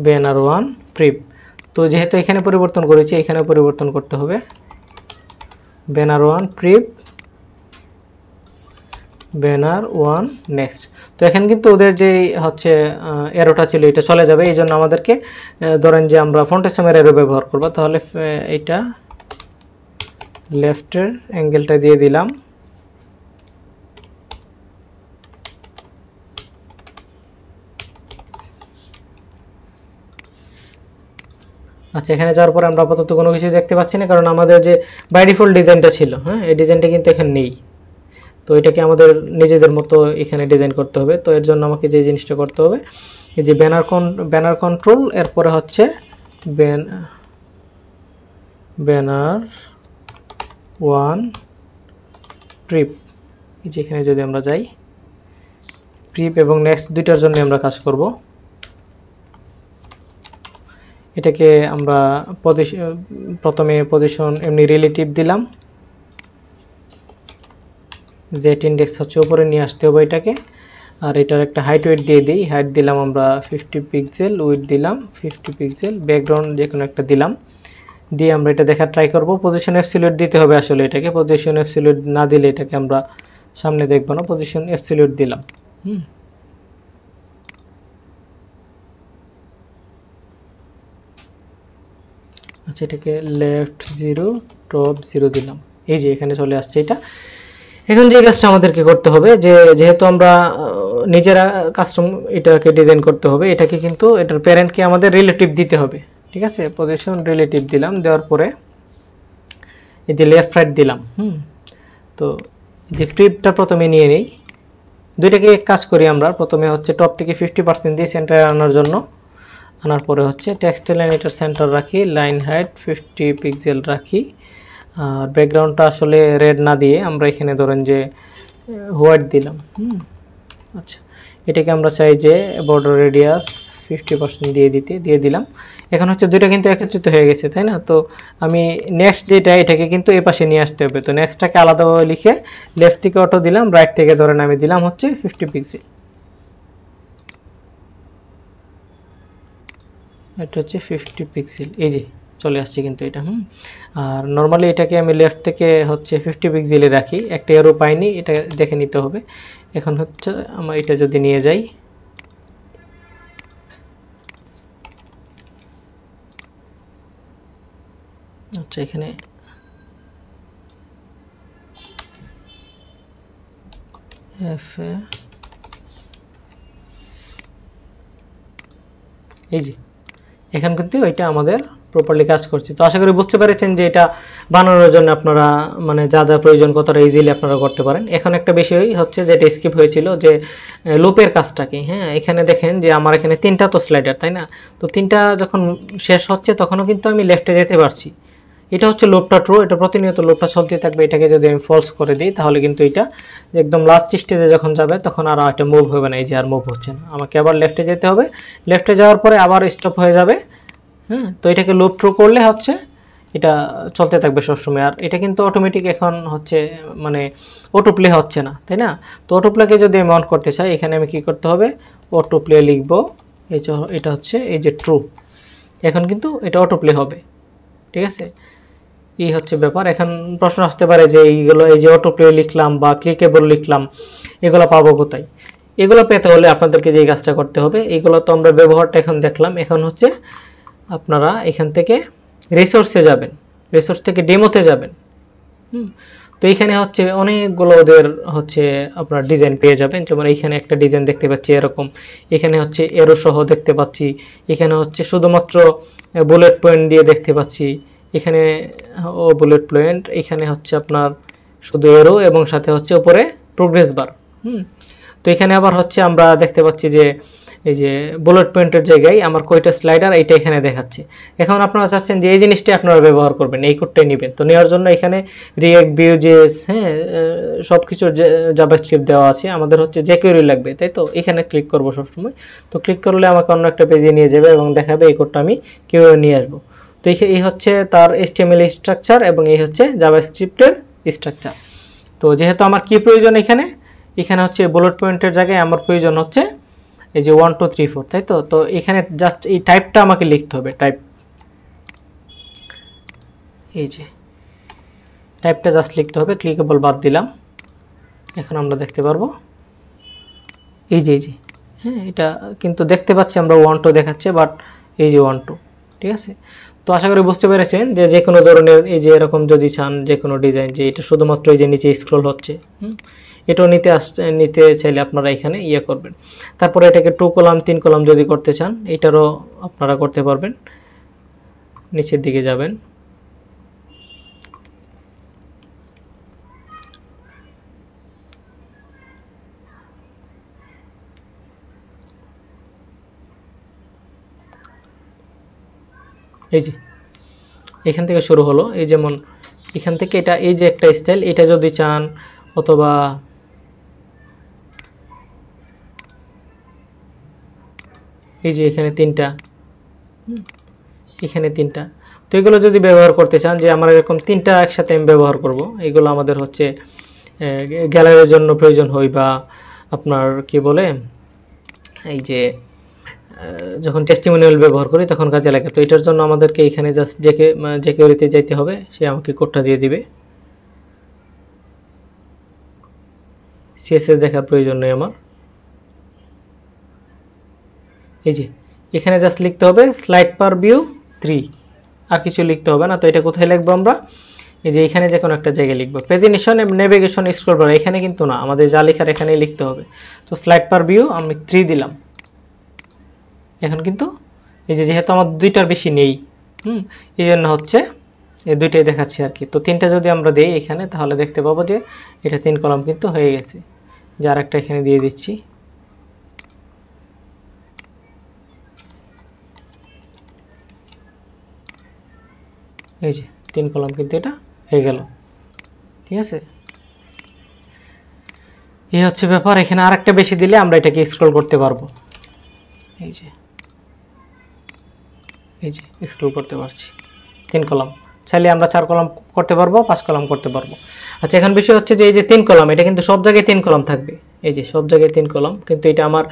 ব্যানার 1 প্রিপ। তো যেহেতু এখানে পরিবর্তন করেছি, এখানে পরিবর্তন করতে হবে ব্যানার 1 প্রিপ, ব্যানার 1 নেক্সট। তো এখন কিন্তু ওদের যে হচ্ছে এরোটা ছিল এটা চলে যাবে। এই জন্য আমাদেরকে ধরেন যে আমরা ফন্টেসমের এরো ব্যবহার করব, তাহলে এটা লেফটের অ্যাঙ্গেলটা দিয়ে দিলাম। আচ্ছা, এখানে যাওয়ার পর আমরা আপাতত কোনো কিছু দেখতে পাচ্ছি না, কারণ আমাদের যে বাই ডিফল্ট ডিজাইনটা ছিল, হ্যাঁ, এই ডিজাইনটা কিন্তু এখানে নেই। তো এটাকে আমাদের নিজেদের মতো এখানে ডিজাইন করতে হবে। তো এর জন্য আমাকে যে জিনিসটা করতে হবে, এই যে ব্যানার কন্ট্রোল, এরপরে হচ্ছে ব্যানার 1 প্রিপ। এই যে এখানে যদি আমরা যাই, প্রিপ এবং নেক্সট দুইটার জন্য আমরা কাজ করব। এটাকে আমরা প্রথমে পজিশন এমনি রিলেটিভ দিলাম, জেড ইন্ডেক্স হচ্ছে উপরে নিয়ে আসতে হবে এটাকে। আর এটার একটা হাইট ওয়েট দিয়ে দিই, হাইট দিলাম আমরা 50 পিক্সেল, উইথ দিলাম 50 পিক্সেল, ব্যাকগ্রাউন্ড যে কোনো একটা দিলাম, দিয়ে আমরা এটা দেখা ট্রাই করব। পজিশন অ্যাবসলিউট দিতে হবে আসলে এটাকে, পজিশন অ্যাবসলিউট না দিলে এটাকে আমরা সামনে দেখব না। পজিশন অ্যাবসলিউট দিলাম। আচ্ছা, এটাকে লেফট 0 টপ 0 দিলাম। এই যে এখানে চলে আসছে এটা। এখন যে কাজটা আমাদেরকে করতে হবে, যে যেহেতু আমরা নিজেরা কাস্টম এটাকে ডিজাইন করতে হবে, এটাকে কিন্তু এটার প্যারেন্টকে আমাদের রিলেটিভ দিতে হবে, ঠিক আছে। পজিশন রিলেটিভ দিলাম, দেওয়ার পরে এই যে লেফট রাইট দিলাম। তো এই যে ফ্লিপটা প্রথমে নিয়ে নেই, দুইটাকে এক কাজ করি আমরা। প্রথমে হচ্ছে টপ থেকে 50% দিয়ে সেন্টারে আনার জন্য, আনার পরে হচ্ছে টেক্সট লাইন এটার সেন্টার রাখি, লাইন হাইট 50 পিক্সেল রাখি। আর ব্যাকগ্রাউন্ডটা আসলে রেড না দিয়ে আমরা এখানে ধরেন যে হোয়াইট দিলাম। আচ্ছা, এটাকে আমরা চাই যে বর্ডার রেডিয়াস 50% দিয়ে দিলাম। এখন হচ্ছে দুইটা কিন্তু একত্রিত হয়ে গেছে, তাই না? তো আমি নেক্সট যেটা, এটাকে কিন্তু এই পাশে নিয়ে আসতে হবে। তো নেক্সটটাকে আলাদাভাবে লিখে লেফট থেকে অটো দিলাম, রাইট থেকে ধরেন আমি দিলাম হচ্ছে 50 পিক্সেল। এটা হচ্ছে 50 পিক্সেল, এই যে চলে আসছে কিন্তু এটা। আর নর্মালি এটাকে আমি লেফট থেকে হচ্ছে 50 পিক্সেলে রাখি, একটা এরো পাইনি, এটা দেখে নিতে হবে। এখন হচ্ছে আমরা এটা যদি নিয়ে যাই, আচ্ছা এখানে এই যে এখন কিন্তু এটা আমাদের প্রপারলি কাজ করছে। তো আশা করি বুঝতে পেরেছেন যে এটা বানানোর জন্য আপনারা মানে যা যা প্রয়োজন কতটা ইজিলি আপনারা করতে পারেন। এখন একটা বিষয় হচ্ছে যেটা স্কিপ হয়েছিল, যে লুপের কাজটা কি। হ্যাঁ, এখানে দেখেন যে আমার এখানে তিনটা তো স্লাইডার, তাই না? তো তিনটা যখন শেষ হচ্ছে তখনও কিন্তু আমি লেফটে যেতে পারছি। এটা হচ্ছে লুপটা ট্রু, এটা প্রতিনিয়ত লুপটা চলতে থাকবে। এটাকে যদি আমি ফলস করে দিই তাহলে কিন্তু এটা একদম লাস্ট স্টেজে যখন যাবে তখন আর এটা মুভ হবে না। এই যে আর মুভ হচ্ছে না, আমাকে আবার লেফটে যেতে হবে। লেফটে যাওয়ার পরে আবার স্টপ হয়ে যাবে। হ্যাঁ, তো এটাকে লুপ ট্রু করলে হচ্ছে এটা চলতে থাকবে সবসময়। আর এটা কিন্তু অটোমেটিক এখন হচ্ছে মানে অটো প্লে হচ্ছে না, তাই না? তো অটো প্লেকে যদি আমি অন করতে চাই, এখানে আমি কি করতে হবে, অটো প্লে লিখবো। এটা হচ্ছে এই যে ট্রু, এখন কিন্তু এটা অটো প্লে হবে, ঠিক আছে? এই হচ্ছে ব্যাপার। এখন প্রশ্ন আসতে পারে যে এইগুলো, এই যে অটো প্লে লিখলাম বা ক্লিকেবল লিখলাম, এগুলো পাবো কোথায়? এগুলো পেতে হলে আপনাদেরকে যে কাজটা করতে হবে, এগুলো তো আমরা ব্যবহারটা এখন দেখলাম। এখন হচ্ছে আপনারা এখান থেকে রিসোর্সে যাবেন, রিসোর্স থেকে ডেমোতে যাবেন। তো এখানে হচ্ছে অনেকগুলো ওদের হচ্ছে আপনার ডিজাইন পেয়ে যাবেন। যেমন এইখানে একটা ডিজাইন দেখতে পাচ্ছি এরকম, এখানে হচ্ছে এরো সহ দেখতে পাচ্ছি, এখানে হচ্ছে শুধুমাত্র বুলেট পয়েন্ট দিয়ে দেখতে পাচ্ছি, এখানে ও বুলেট পয়েন্ট, এখানে হচ্ছে আপনার শুধু এরো এবং সাথে হচ্ছে উপরে প্রোগ্রেস বার। তো এখানে আবার হচ্ছে আমরা দেখতে পাচ্ছি যে এই যে বুলেট পয়েন্টের জায়গায় আমার কয়টা স্লাইডার এইটা এখানে দেখাচ্ছে। এখন আপনারা চাচ্ছেন যে এই জিনিসটা আপনারা ব্যবহার করবেন, এই কোডটাই নেবেন। তো নেওয়ার জন্য এখানে রিঅ্যাক্ট, ভিউ.জেএস, হ্যাঁ, সব কিছুর জাভাস্ক্রিপ্ট দেওয়া আছে। আমাদের হচ্ছে jQuery লাগবে, তাই তো এখানে ক্লিক করব সবসময়। তো ক্লিক করলে আমাকে অন্য একটা পেজে নিয়ে যাবে এবং দেখাবে এই কোডটা আমি কীভাবে নিয়ে আসবো। তো এই হচ্ছে তার HTML স্ট্রাকচার এবং এই হচ্ছে জাভাস্ক্রিপ্টের স্ট্রাকচার। তো যেহেতু আমার কি প্রয়োজন, এখানে হচ্ছে বুলেট পয়েন্টের জায়গায় আমার প্রয়োজন হচ্ছে এই যে 1 2 3 4, তাই তো। তো এখানে জাস্ট এই টাইপটা আমাকে লিখতে হবে, টাইপ, এই যে টাইপটা জাস্ট লিখতে হবে। ক্লিকেবল বাদ দিলাম। এখন আমরা দেখতে পারবো এই যে হ্যাঁ, এটা কিন্তু দেখতে পাচ্ছি আমরা 1 2 দেখাচ্ছে, বাট এই যে 1 2, ঠিক আছে। তো আশা করি বুঝতে পেরেছেন যে কোনো ধরনের এই যে এরকম যদি চান যে কোনো ডিজাইন, যে এটা শুধুমাত্র এই যে নিচে স্ক্রল হচ্ছে, এটাও নিতে চাইলে আপনারা এখানে ইয়ে করবেন। তারপরে এটাকে 2 কলাম 3 কলাম যদি করতে চান, এটারও আপনারা করতে পারবেন। নিচের দিকে যাবেন, এই যে এখান থেকে শুরু হলো। এই যেমন এখান থেকে এটা এই যে একটা স্টাইল, এটা যদি চান, অথবা এই যে এখানে 3টা, এখানে 3টা। তো এগুলো যদি ব্যবহার করতে চান যে আমার এরকম 3টা একসাথে আমি ব্যবহার করব, এগুলো আমাদের হচ্ছে গ্যালারির জন্য প্রয়োজন হয়, বা আপনার কি বলে এই যে যখন টেস্টিমোনিয়াল ব্যবহার করি তখন কাজে লাগে। তো এটার জন্য আমাদেরকে এখানে জাস্ট jQueryতে যাইতে হবে, সে আমাকে কোডটা দিয়ে দিবে। CSS দেখার প্রয়োজন নেই আমার। এই যে এখানে জাস্ট লিখতে হবে স্লাইড পার ভিউ 3, আর কিছু লিখতে হবে না। তো এটা কোথায় লিখবো আমরা, এই যে এখানে যে কোনো একটা জায়গায় লিখবো। প্রেজেন্টেশন নেভিগেশন স্ক্রল বার, এখানে কিন্তু না, আমাদের যা লেখার এখানেই লিখতে হবে। তো স্লাইড পার ভিউ আমি 3 দিলাম। এখন কিন্তু এই যে যেহেতু আমার 2টার বেশি নেই, এই জন্য হচ্ছে এই 2টাই দেখাচ্ছে আর কি। তো 3টা যদি আমরা দিই এখানে, তাহলে দেখতে পাবো যে এটা 3 কলাম কিন্তু হয়ে গেছে। যে আরেকটা এখানে দিয়ে দিচ্ছি, এই যে 3 কলাম কিন্তু এটা হয়ে গেল, ঠিক আছে। এই হচ্ছে ব্যাপার। এখানে আরেকটা বেশি দিলে আমরা এটাকে স্ক্রল করতে পারবো, এই যে স্ক্রল করতে পারছি। 3 কলাম চাইলে আমরা 4 কলাম করতে পারবো, 5 কলাম করতে পারবো। আচ্ছা, এখন বিষয় হচ্ছে যে এই যে 3 কলাম, এটা কিন্তু সব জায়গায় 3 কলাম থাকবে। এই যে সব জায়গায় 3 কলাম, কিন্তু এটা আমার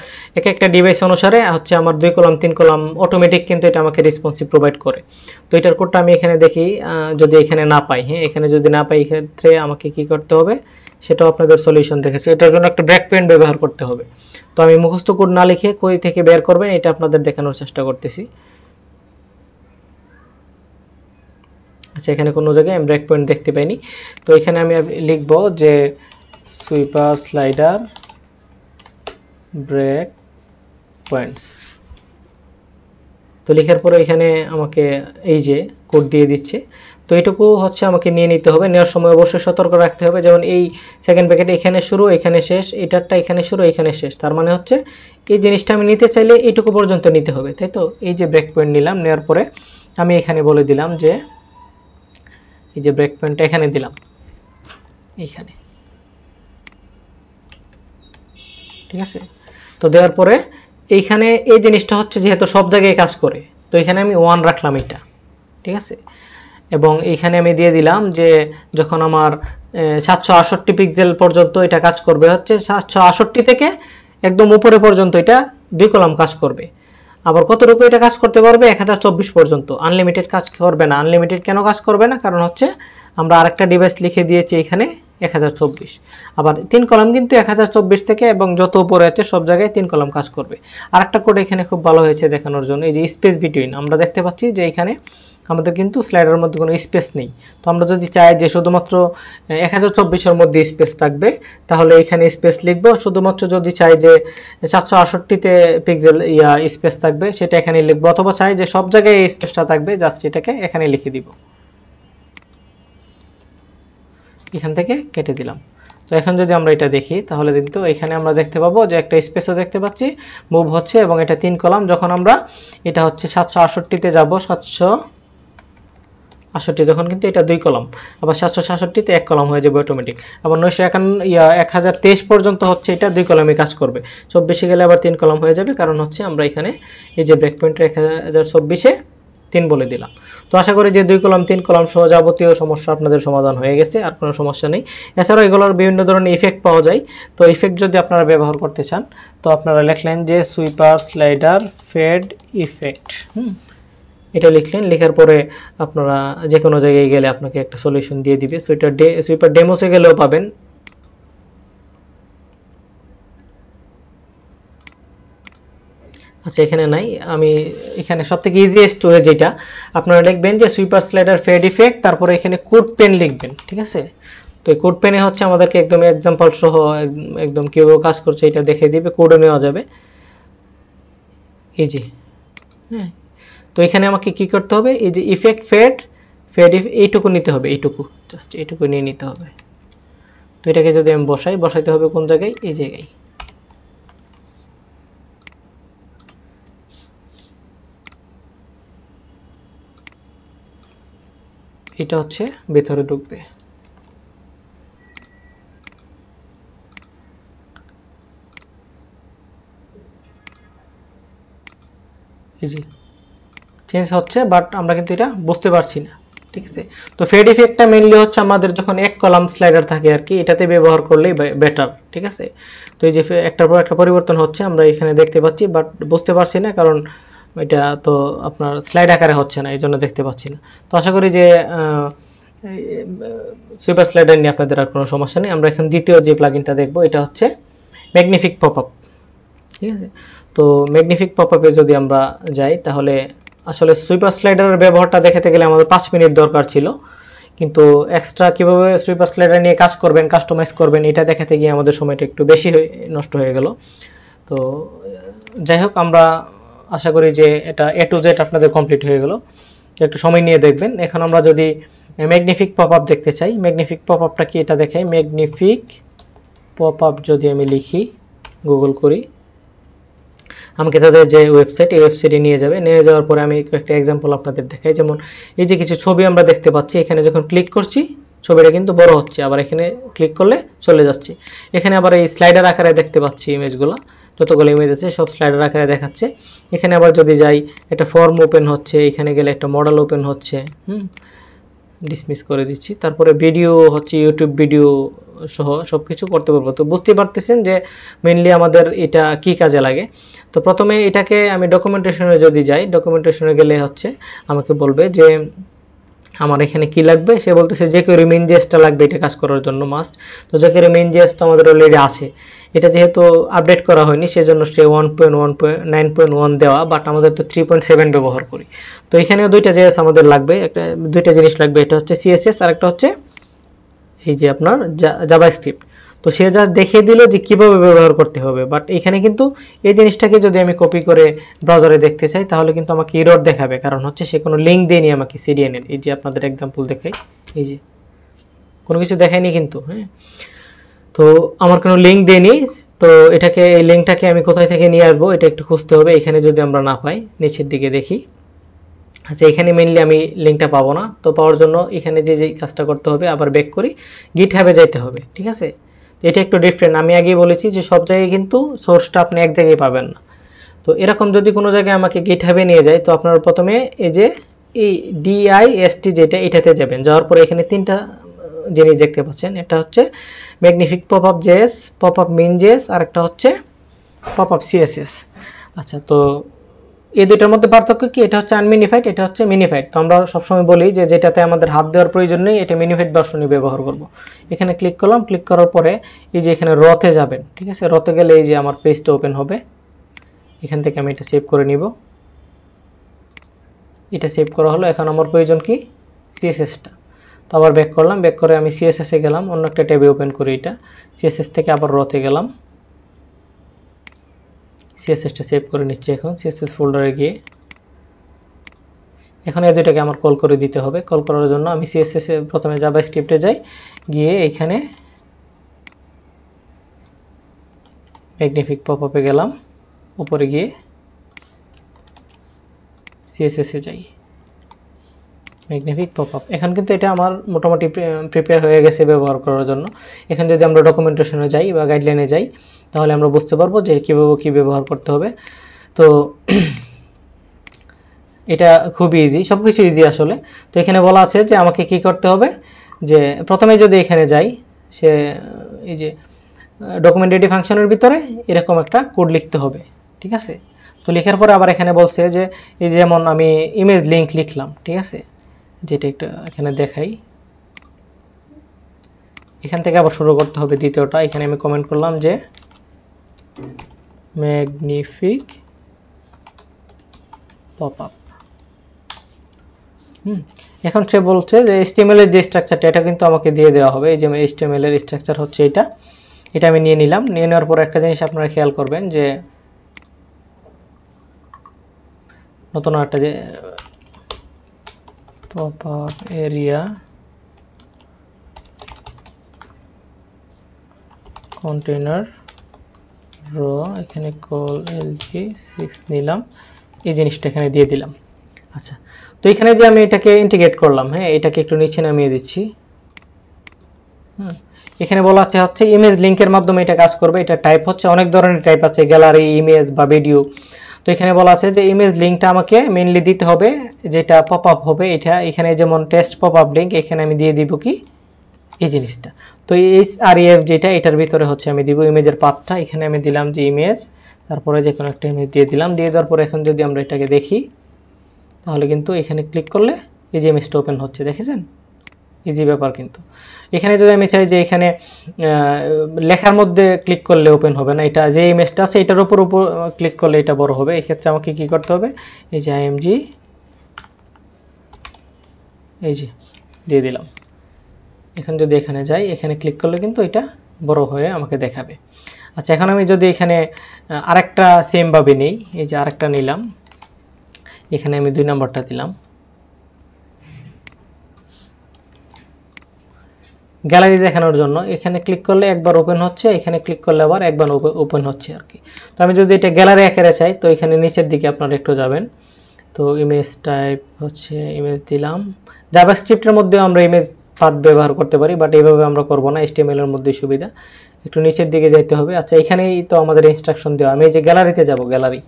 একটা ডিভাইস অনুসারে হচ্ছে আমার 2 কলাম 3 কলাম অটোমেটিক কিন্তু এটা আমাকে রেসপন্সিভ প্রোভাইড করে। তো এটার কোডটা আমি এখানে দেখি, যদি এখানে না পাই, হ্যাঁ, এখানে যদি না পাই, ক্ষেত্রে আমাকে কি করতে হবে সেটাও আপনাদের সলিউশন দেখেছে। এটার জন্য একটা ব্রেক পয়েন্ট ব্যবহার করতে হবে। তো আমি মুখস্থ কোড না লিখে কই থেকে বের করবেন এটা আপনাদের দেখানোর চেষ্টা করতেছি। আচ্ছা, এখানে কোনো জায়গায় আমি ব্রেক পয়েন্ট দেখতে পাইনি। তো এখানে আমি লিখব যে সুইপার স্লাইডার ব্রেক পয়েন্টস। তো লেখার পরে এখানে আমাকে এই যে কোড দিয়ে দিচ্ছে। তো এটুকু হচ্ছে আমাকে নিয়ে নিতে হবে। নেওয়ার সময় অবশ্যই সতর্ক রাখতে হবে। যেমন এই সেকেন্ড প্যাকেট এখানে শুরু, এখানে শেষ, এটারটা এখানে শুরু, এখানে শেষ। তার মানে হচ্ছে এই জিনিসটা আমি নিতে চাইলে এইটুকু পর্যন্ত নিতে হবে, তাই তো। এই যে ব্রেক পয়েন্ট নিলাম, নেওয়ার পরে আমি এখানে বলে দিলাম যে এই যে ব্রেক পয়েন্টটা এখানে দিলাম, এইখানে, ঠিক আছে। তো দেওয়ার পরে এইখানে এই জিনিসটা হচ্ছে যেহেতু সব জায়গায় কাজ করে, তো এখানে আমি 1 রাখলাম এটা, ঠিক আছে। এবং এইখানে আমি দিয়ে দিলাম যে যখন আমার 768 পিক্সেল পর্যন্ত এটা কাজ করবে, হচ্ছে 768 থেকে একদম উপরে পর্যন্ত এটা 2 কলাম কাজ করবে। আবার কতটুকু এটা কাজ করতে পারবে, 1024 পর্যন্ত। আনলিমিটেড কাজ করবে না। আনলিমিটেড কেন কাজ করবে না? কারণ হচ্ছে আমরা আরেকটা ডিভাইস লিখে দিয়েছি এখানে, 1024। আবার 3 কলাম কিন্তু 1024 থেকে এবং যত উপরে আছে সব জায়গায় 3 কলাম কাজ করবে। আরেকটা কোড এখানে খুব ভালো হয়েছে দেখানোর জন্য, এই যে স্পেস বিটুইন, আমরা দেখতে পাচ্ছি যে এখানে আমাদের কিন্তু স্লাইডারের মধ্যে কোনো স্পেস নেই। তো আমরা যদি চাই যে শুধুমাত্র 1024 এর মধ্যে স্পেস থাকবে তাহলে এখানে স্পেস লিখব, শুধুমাত্র যদি চাই যে 468তে পিক্সেল স্পেস থাকবে সেটা এখানে লিখব, অথবা চাই যে সব জায়গায় এই স্পেসটা থাকবে জাস্ট এটাকে এখানে লিখে দিব, এখান থেকে কেটে দিলাম। তো এখন যদি আমরা এটা দেখি তাহলে কিন্তু এখানে আমরা দেখতে পাবো যে একটা স্পেসও দেখতে পাচ্ছি মুভ হচ্ছে এবং এটা 3 কলাম। যখন আমরা এটা হচ্ছে 768তে যাব, 768 যখন কিন্তু এটা 2 কলাম, আবার 766তে 1 কলাম হয়ে যাবে অটোমেটিক। আবার 1023 পর্যন্ত হচ্ছে এটা 2 কলামে কাজ করবে, 24 গেলে আবার 3 কলাম হয়ে যাবে, কারণ হচ্ছে আমরা এখানে এই যে ব্রেক পয়েন্টের 1024-এ 3 বলে দিলাম। তো আশা করি যে 2 কলাম 3 কলাম সহ যাবতীয় সমস্যা আপনাদের সমাধান হয়ে গেছে, আর কোনো সমস্যা নেই। এছাড়াও এগুলোর বিভিন্ন ধরনের ইফেক্ট পাওয়া যায়। তো ইফেক্ট যদি আপনারা ব্যবহার করতে চান তো আপনারা লিখলেন যে সুইপার স্লাইডার ফেড ইফেক্ট, এটা লিখলেন, লেখার পরে আপনারা যে কোনো জায়গায় গেলে আপনাকে একটা সলিউশন দিয়ে দিবে। সুইপার ডেমোসে গেলেও পাবেন। আচ্ছা এখানে নাই, আমি এখানে সবথেকে ইজিয়েস্ট ওয়ে যেটা আপনারা লিখবেন যে সুইপার স্লাইডার ফেড ইফেক্ট, তারপরে এখানে কোড পেন লিখবেন, ঠিক আছে। তো এই কোড পেনে হচ্ছে আমাদেরকে একদম এক্সাম্পল সহ একদম কিভাবে কাজ করছে এটা দেখে দিবে, কোডও নেওয়া যাবে, এই যে। হ্যাঁ, তো এখানে আমাকে কি করতে হবে, এই যে ইফেক্ট ফেড এইটুকু নিতে হবে, এইটুকু জাস্ট এইটুকু নিয়ে নিতে হবে। তো এটাকে যদি আমি বসাইতে হবে কোন জায়গায়, এই জায়গায়। এটা হচ্ছে ভেতরে ঢুকবে, এই যে চেঞ্জ হচ্ছে, বাট আমরা কিন্তু এটা বুঝতে পারছি না, ঠিক আছে। তো ফেড ইফেক্টটা মেইনলি হচ্ছে আমাদের যখন 1 কলাম স্লাইডার থাকে আর কি, এটাতে ব্যবহার করলেই বেটার, ঠিক আছে। তো এই যে একটার পর একটা পরিবর্তন হচ্ছে আমরা এখানে দেখতে পাচ্ছি, বাট বুঝতে পারছি না কারণ এটা তো আপনার স্লাইড আকারে হচ্ছে না, এই জন্য দেখতে পাচ্ছি না। তো আশা করি যে সুপার স্লাইডার নিয়ে আপনাদের আর কোনো সমস্যা নেই। আমরা এখন দ্বিতীয় যে প্লাগইনটা দেখবো এটা হচ্ছে ম্যাগনিফিক পপআপ, ঠিক আছে। তো ম্যাগনিফিক পপআপে যদি আমরা যাই তাহলে আসলে সুইপার স্লাইডারের ব্যবহারটা দেখাতে গেলে আমাদের 5 মিনিট দরকার ছিল, কিন্তু এক্সট্রা কীভাবে সুইপার স্লাইডার নিয়ে কাজ করবেন, কাস্টমাইজ করবেন, এটা দেখাতে গিয়ে আমাদের সময়টা একটু বেশি নষ্ট হয়ে গেল। তো যাই হোক, আমরা আশা করি যে এটা A to Z আপনাদের কমপ্লিট হয়ে গেল, একটু সময় নিয়ে দেখবেন। এখন আমরা যদি ম্যাগনিফিক পপআপ দেখতে চাই, ম্যাগনিফিক পপআপটা কি এটা দেখাই, ম্যাগনিফিক পপআপ যদি আমি লিখি, গুগল করি, আমাকে তাদের যে ওয়েবসাইট, এই ওয়েবসাইটে নিয়ে যাবে। নিয়ে যাওয়ার পরে আমি একটা এক্সাম্পল আপনাদের দেখাই, যেমন এই যে কিছু ছবি আমরা দেখতে পাচ্ছি, এখানে যখন ক্লিক করছি ছবিটা কিন্তু বড় হচ্ছে, আবার এখানে ক্লিক করলে চলে যাচ্ছে। এখানে আবার এই স্লাইডার আকারে দেখতে পাচ্ছি ইমেজগুলো, যতগুলো ইমেজ আছে সব স্লাইডার আকারে দেখাচ্ছে। এখানে আবার যদি যাই একটা ফর্ম ওপেন হচ্ছে, এখানে গেলে একটা মডেল ওপেন হচ্ছে, ডিসমিস করে দিচ্ছি। তারপরে ভিডিও হচ্ছে, ইউটিউব ভিডিও সহ সব কিছু করতে পারবো। তো বুঝতে পারতেছেন যে মেইনলি আমাদের এটা কি কাজে লাগে। তো প্রথমে এটাকে আমি ডকুমেন্টেশনে যদি যাই, ডকুমেন্টেশনে গেলে হচ্ছে আমাকে বলবে যে আমার এখানে কি লাগবে, সে বলতেছে যে কেউ মেইন জেসটা লাগবে এটা কাজ করার জন্য মাস্ট। তো যে কেউ মেইন জেস তো আমাদের অলরেডি আছে, এটা যেহেতু আপডেট করা হয়নি সেজন্য সে 1.9.1 দেওয়া, বাট আমাদের তো 3.7 ব্যবহার করি। তো এখানেও দুইটা জেএস আমাদের লাগবে, দুইটা জিনিস লাগবে, এটা হচ্ছে সিএসএস আর একটা হচ্ছে এই যে আপনার জাভাস্ক্রিপ্ট। তো সে যা দেখিয়ে দিল যে কীভাবে ব্যবহার করতে হবে, বাট এখানে কিন্তু এই জিনিসটাকে যদি আমি কপি করে ব্রাউজারে দেখতে চাই তাহলে কিন্তু আমাকে এরর দেখাবে, কারণ হচ্ছে সে কোনো লিঙ্ক দেয়নি আমাকে সিডিএনের। এই যে আপনাদের এক্সাম্পল দেখাই, এই যে কোনো কিছু দেখায়নি কিন্তু, হ্যাঁ। তো আমার কোনো লিঙ্ক দেয়নি, তো এটাকে এই লিঙ্কটাকে আমি কোথায় থেকে নিয়ে আসবো এটা একটু খুঁজতে হবে। এখানে যদি আমরা না পাই, নিচের দিকে দেখি, আচ্ছা এখানে মেইনলি আমি লিঙ্কটা পাবো না। তো পাওয়ার জন্য এখানে যে কাজটা করতে হবে, আবার ব্যাক করি, গিটহাবে যাইতে হবে, ঠিক আছে। এটা একটু ডিফারেন্ট, আমি আগেই বলেছি যে সব জায়গায় কিন্তু সোর্সটা আপনি এক জায়গায় পাবেন না। তো এরকম যদি কোনো জায়গায় আমাকে গিটহাবে নিয়ে যায়, তো আপনারা প্রথমে এই যে এই DIST যেটা, এটাতে যাবেন। যাওয়ার পরে এখানে 3টা জিনিস দেখতে পাচ্ছেন, এটা হচ্ছে magnific popup JS, popup main JS, আর একটা হচ্ছে পপআপ সিএসএস। আচ্ছা, তো এই দুইটার মধ্যে পার্থক্য কি? এটা হচ্ছে আনমিনিফাইড, এটা হচ্ছে মিনিফাইড। তো আমরা সবসময় বলি যে যেটাতে আমাদের হাত দেওয়ার প্রয়োজন নেই এটা মিনিফাইড ভার্সনই ব্যবহার করব। এখানে ক্লিক করলাম, ক্লিক করার পরে এই যে এখানে রতে যাবেন, ঠিক আছে? রতে গেলে এই যে আমার পেজটা ওপেন হবে। এখান থেকে আমি এটা সেভ করে নিব। এটা সেভ করা হলো। এখন আমার প্রয়োজন কি? সিএসএসটা। তো আবার ব্যাক করলাম, ব্যাক করে আমি সিএসএসে গেলাম, অন্য একটা ট্যাবে ওপেন করি এটা। সিএসএস থেকে আবার রতে গেলাম, সিএসএসটা সেভ করে নিচ্ছি। এখন সিএসএস ফোল্ডারে গিয়ে এখন এই দুইটাকে আমার কল করে দিতে হবে। কল করার জন্য আমি সিএসএসে প্রথমে জাভাস্ক্রিপ্টে যাই, গিয়ে এখানে ম্যাগনিফিক পপআপে গেলাম, উপরে গিয়ে সিএসএসে যাই, ম্যাগনিফিক পপআপ। এখন কিন্তু এটা আমার মোটামুটি প্রিপেয়ার হয়ে গেছে ব্যবহার করার জন্য। এখন যদি আমরা ডকুমেন্টেশনে যাই বা গাইডলাইনে যাই তাহলে আমরা বুঝতে পারবো যে কীভাবে কী ব্যবহার করতে হবে। তো এটা খুবই ইজি, সব কিছু ইজি আসলে। তো এখানে বলা আছে যে আমাকে কি করতে হবে, যে প্রথমে যদি এখানে যাই, সে এই যে ডকুমেন্টেটিভ ফাংশনের ভিতরে এরকম একটা কোড লিখতে হবে, ঠিক আছে? তো লেখার পরে আবার এখানে বলছে যে এই যেমন আমি ইমেজ লিঙ্ক লিখলাম, ঠিক আছে? যেটা একটু এখানে দেখাই, এখান থেকে আবার শুরু করতে হবে দ্বিতীয়টা। এখানে আমি কমেন্ট করলাম যে ম্যাগনিফিক পপআপ। এখন সে বলছে যে HTML এর যে স্ট্রাকচারটা এটা কিন্তু আমাকে দিয়ে দেওয়া হবে। এই যে HTML এর স্ট্রাকচার হচ্ছে এটা আমি নিয়ে নিলাম। নিয়ে নেওয়ার পর একটা জিনিস আপনারা খেয়াল করবেন যে নতুন একটা যে পপআপ এরিয়া কন্টেইনার র, এখানে কল lg6 নিলাম, এই জিনিসটা এখানে দিয়ে দিলাম। আচ্ছা, তো এখানে যে আমি এটাকে ইন্টিগ্রেট করলাম, হ্যাঁ, এটাকে একটু নিচে নামিয়ে দিচ্ছি। এখানে বলা হচ্ছে ইমেজ লিঙ্কের মাধ্যমে এটা কাজ করবে। এটা টাইপ হচ্ছে অনেক ধরনের টাইপ আছে, গ্যালারি, ইমেজ বা ভিডিও। তো এখানে বলা আছে যে ইমেজ লিঙ্কটা আমাকে মেইনলি দিতে হবে, যেটা পপআপ হবে এটা। এখানে যেমন টেস্ট পপআপ লিঙ্ক, এখানে আমি দিয়ে দিব কি এই জিনিসটা। তো href যেটা, এটার ভিতরে হচ্ছে আমি দিব ইমেজের পাথটা। এখানে আমি দিলাম যে ইমেজ, তারপরে যে কোনো একটা ইমেজ দিয়ে দিলাম। দিয়ে দেওয়ার পর এখন যদি আমরা এটাকে দেখি তাহলে কিন্তু এখানে ক্লিক করলে এই যে ইমেজটা ওপেন হচ্ছে, দেখেছেন? ইজি ব্যাপার। কিন্তু এখানে যদি আমি চাই যে এখানে লেখার মধ্যে ক্লিক করলে ওপেন হবে না, এটা যে ইমেজটা আছে এটার উপর ক্লিক করলে এটা বড় হবে। এই ক্ষেত্রে আমাকে কি করতে হবে, এই যে img এই যে দিয়ে দিলাম। এখন যদি এখানে যাই, এখানে ক্লিক করলে কিন্তু এটা বড় হয়ে আমাকে দেখাবে। আচ্ছা, এখন আমি যদি এখানে আরেকটা সেম ভাবে নেই, এই যে আরেকটা নিলাম, এখানে আমি 2 নম্বরটা দিলাম। গ্যালারি দেখানোর জন্য এখানে ক্লিক করলে একবার ওপেন হচ্ছে, এখানে ক্লিক করলে আবার একবার ওপেন হচ্ছে আর কি। তো আমি যদি এটা গ্যালারি আকারে চাই, তো এখানে নিচের দিকে আপনারা একটু যাবেন। তো ইমেজ টাইপ হচ্ছে ইমেজ দিলাম। জাভাস্ক্রিপ্টের মধ্যেও আমরা ইমেজ পাথ ব্যবহার করতে পারি, বাট এইভাবে আমরা করব না, HTML এর মধ্যে সুবিধা। একটু নিচের দিকে যাইতে হবে। আচ্ছা, এখানেই তো আমাদের ইনস্ট্রাকশন দেওয়া। আমি এই যে গ্যালারিতে যাব, গ্যালারি,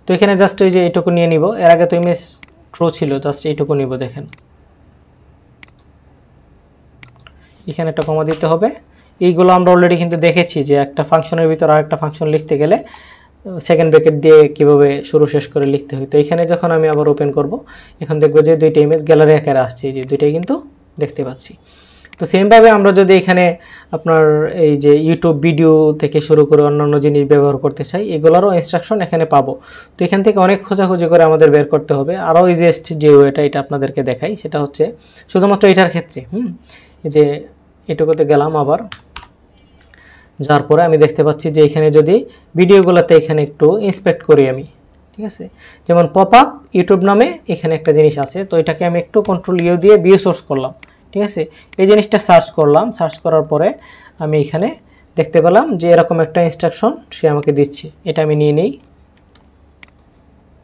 তো এখানে জাস্ট এই যে এইটুকু নিয়ে নিব। এর আগে তো ইমেজ ট্রু ছিল, জাস্ট এইটুকু নিব। দেখেন এখানে একটা কমা দিতে হবে। এইগুলো আমরা অলরেডি কিন্তু দেখেছি যে একটা ফাংশনের ভিতর আরেকটা ফাংশন লিখতে গেলে সেকেন্ড ব্র্যাকেট দিয়ে কিভাবে শুরু শেষ করে লিখতে হয়। তো এখানে যখন আমি আবার ওপেন করব, এখন দেখব যে দুইটা ইমেজ গ্যালারি আকারে আসছে, যে দুইটাই কিন্তু দেখতে পাচ্ছি। তো সেমভাবে আমরা যদি এখানে আপনার এই যে ইউটিউব ভিডিও থেকে শুরু করে অন্যান্য জিনিস ব্যবহার করতে চাই, এগুলোরও ইনস্ট্রাকশন এখানে পাবো। তো এখান থেকে অনেক খোঁজাখুঁজি করে আমাদের বের করতে হবে। আরও ইজিয়েস্ট যে ওয়েটা, এটা আপনাদেরকে দেখাই, সেটা হচ্ছে শুধুমাত্র এটার ক্ষেত্রে এই যে এটুকুতে গেলাম, আবার যার পরে আমি দেখতে পাচ্ছি যে এখানে যদি ভিডিওগুলোতে এখানে একটু ইন্সপেক্ট করি আমি, ঠিক আছে? যেমন পপআপ ইউটিউব নামে এখানে একটা জিনিস আছে, তো এটাকে আমি একটু কন্ট্রোল ইউ দিয়ে ভিউ সোর্স করলাম, ঠিক আছে? এই জিনিসটা সার্চ করলাম। সার্চ করার পরে আমি এখানে দেখতে পেলাম যে এরকম একটা ইনস্ট্রাকশন সে আমাকে দিচ্ছে। এটা আমি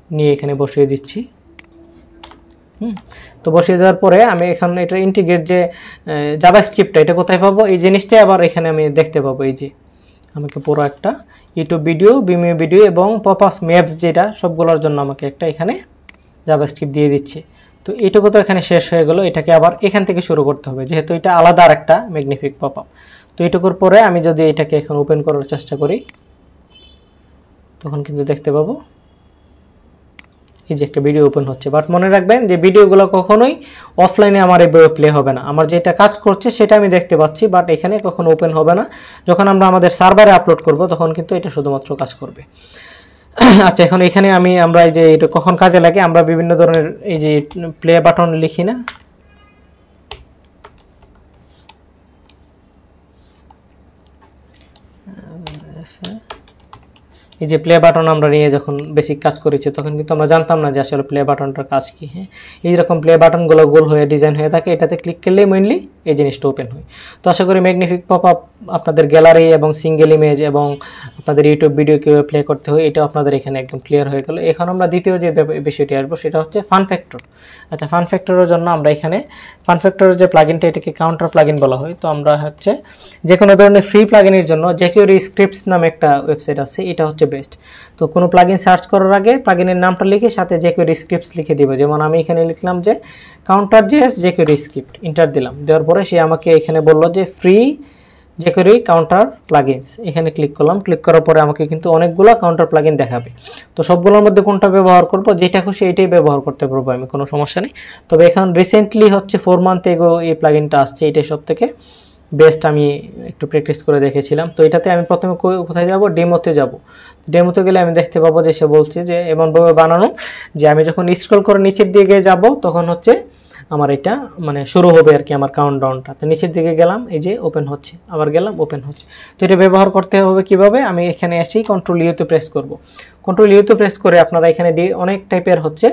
নিয়ে এখানে বসিয়ে দিচ্ছি। তো বসিয়ে দেওয়ার পরে আমি এখানে এটা ইন্টিগ্রেট যে জাভাস্ক্রিপ্টটা, এটা কোথায় পাবো? এই জিনিসটাই আবার এখানে আমি দেখতে পাবো। এই যে আমাকে পুরো একটা ইউটিউব ভিডিও, ভিমিও ভিডিও এবং পপআপ ম্যাপস, যেটা সবগুলোর জন্য আমাকে একটা এখানে জাভাস্ক্রিপ্ট দিয়ে দিচ্ছে। তো এইটুকু তো এখানে শেষ হয়ে গেল। এটাকে আবার এখান থেকে শুরু করতে হবে, যেহেতু এটা আলাদা আর একটা ম্যাগনিফিক পপআপ। তো এইটুকুর পরে আমি যদি এটাকে এখন ওপেন করার চেষ্টা করি, তখন কিন্তু দেখতে পাবো এই যে একটা ভিডিও ওপেন হচ্ছে, বাট মনে রাখবেন যে ভিডিওগুলো কখনোই অফলাইনে আমার এই বইয়ে প্লে হবে না। আমার যেটা কাজ করছে সেটা আমি দেখতে পাচ্ছি, বাট এখানে কখনো ওপেন হবে না। যখন আমরা আমাদের সার্ভারে আপলোড করব তখন কিন্তু এটা শুধুমাত্র কাজ করবে। আচ্ছা, এখন এখানে আমরা এই যে এটা কখন কাজে লাগে, আমরা বিভিন্ন ধরনের এই যে প্লে বাটন লিখি না, এই যে প্লে বাটন আমরা নিয়ে যখন বেসিক কাজ করেছি তখন কিন্তু আমরা জানতাম না যে আসলে প্লে বাটনটার কাজ কি। হ্যাঁ, এই রকম প্লে বাটনগুলো গোল হয়ে ডিজাইন হয়ে থাকে, এটাতে ক্লিক করলেই মেইনলি এই জিনিসটা ওপেন হয়। তো আশা করি ম্যাগনিফিক পপআপ আপনাদের গ্যালারি এবং সিঙ্গেল ইমেজ এবং আপনাদের ইউটিউব ভিডিও কীভাবে প্লে করতে হয় এটা আপনাদের এখানে একদম ক্লিয়ার হয়ে গেল। এখন আমরা দ্বিতীয় যে বিষয়টি আসবো সেটা হচ্ছে ফান ফ্যাক্টর। আচ্ছা, ফান ফ্যাক্টরের জন্য আমরা এখানে ফান ফ্যাক্টরের যে প্লাগিনটা এটাকে কাউন্টার প্লাগিন বলা হয়। তো আমরা হচ্ছে যে কোনো ধরনের ফ্রি প্লাগিনের জন্য jQuery স্ক্রিপ্টস নামে একটা ওয়েবসাইট আছে, এটা হচ্ছে বেস্ট। তো কোনো প্লাগিন সার্চ করার আগে প্লাগিনের নামটা লিখে সাথে jQuery স্ক্রিপ্টস লিখে দিব। যেমন আমি এখানে লিখলাম যে counter.js jQuery স্ক্রিপ্ট, এন্টার দিলাম। দেওয়ার পরে সে আমাকে এখানে বলল যে ফ্রি jQuery কাউন্টার প্লাগিনস, এখানে ক্লিক করলাম। ক্লিক করার পরে আমাকে কিন্তু অনেকগুলো কাউন্টার প্লাগিন দেখাবে। তো সবগুলোর মধ্যে কোনটা ব্যবহার করব, যেটা খুশি এটাই ব্যবহার করতে পারবো আমি, কোনো সমস্যা নেই। তবে এখন রিসেন্টলি হচ্ছে 4 মান্থ এগো এই প্লাগিনটা আসছে, এটাই সব থেকে বেস্ট। আমি একটু প্র্যাকটিস করে দেখেছিলাম। তো এটাতে আমি প্রথমে কোথায় যাব, ডেমোতে যাব। ডেমোতে গেলে আমি দেখতে পাবো যে সে বলছে যে এমনভাবে বানানো যে আমি যখন স্ক্রল করে নিচের দিকে যাব তখন হচ্ছে আমার এটা মানে শুরু হবে আর কি আমার কাউন্টডাউনটা। তো নিচের দিকে গেলাম, এই যে ওপেন হচ্ছে, আবার গেলাম ওপেন হচ্ছে। তো এটা ব্যবহার করতে হবে কিভাবে, আমি এখানে এসেই কন্ট্রোল ইউতে প্রেস করব। কন্ট্রোল ইউতে প্রেস করে আপনারা এখানে অনেক টাইপের হচ্ছে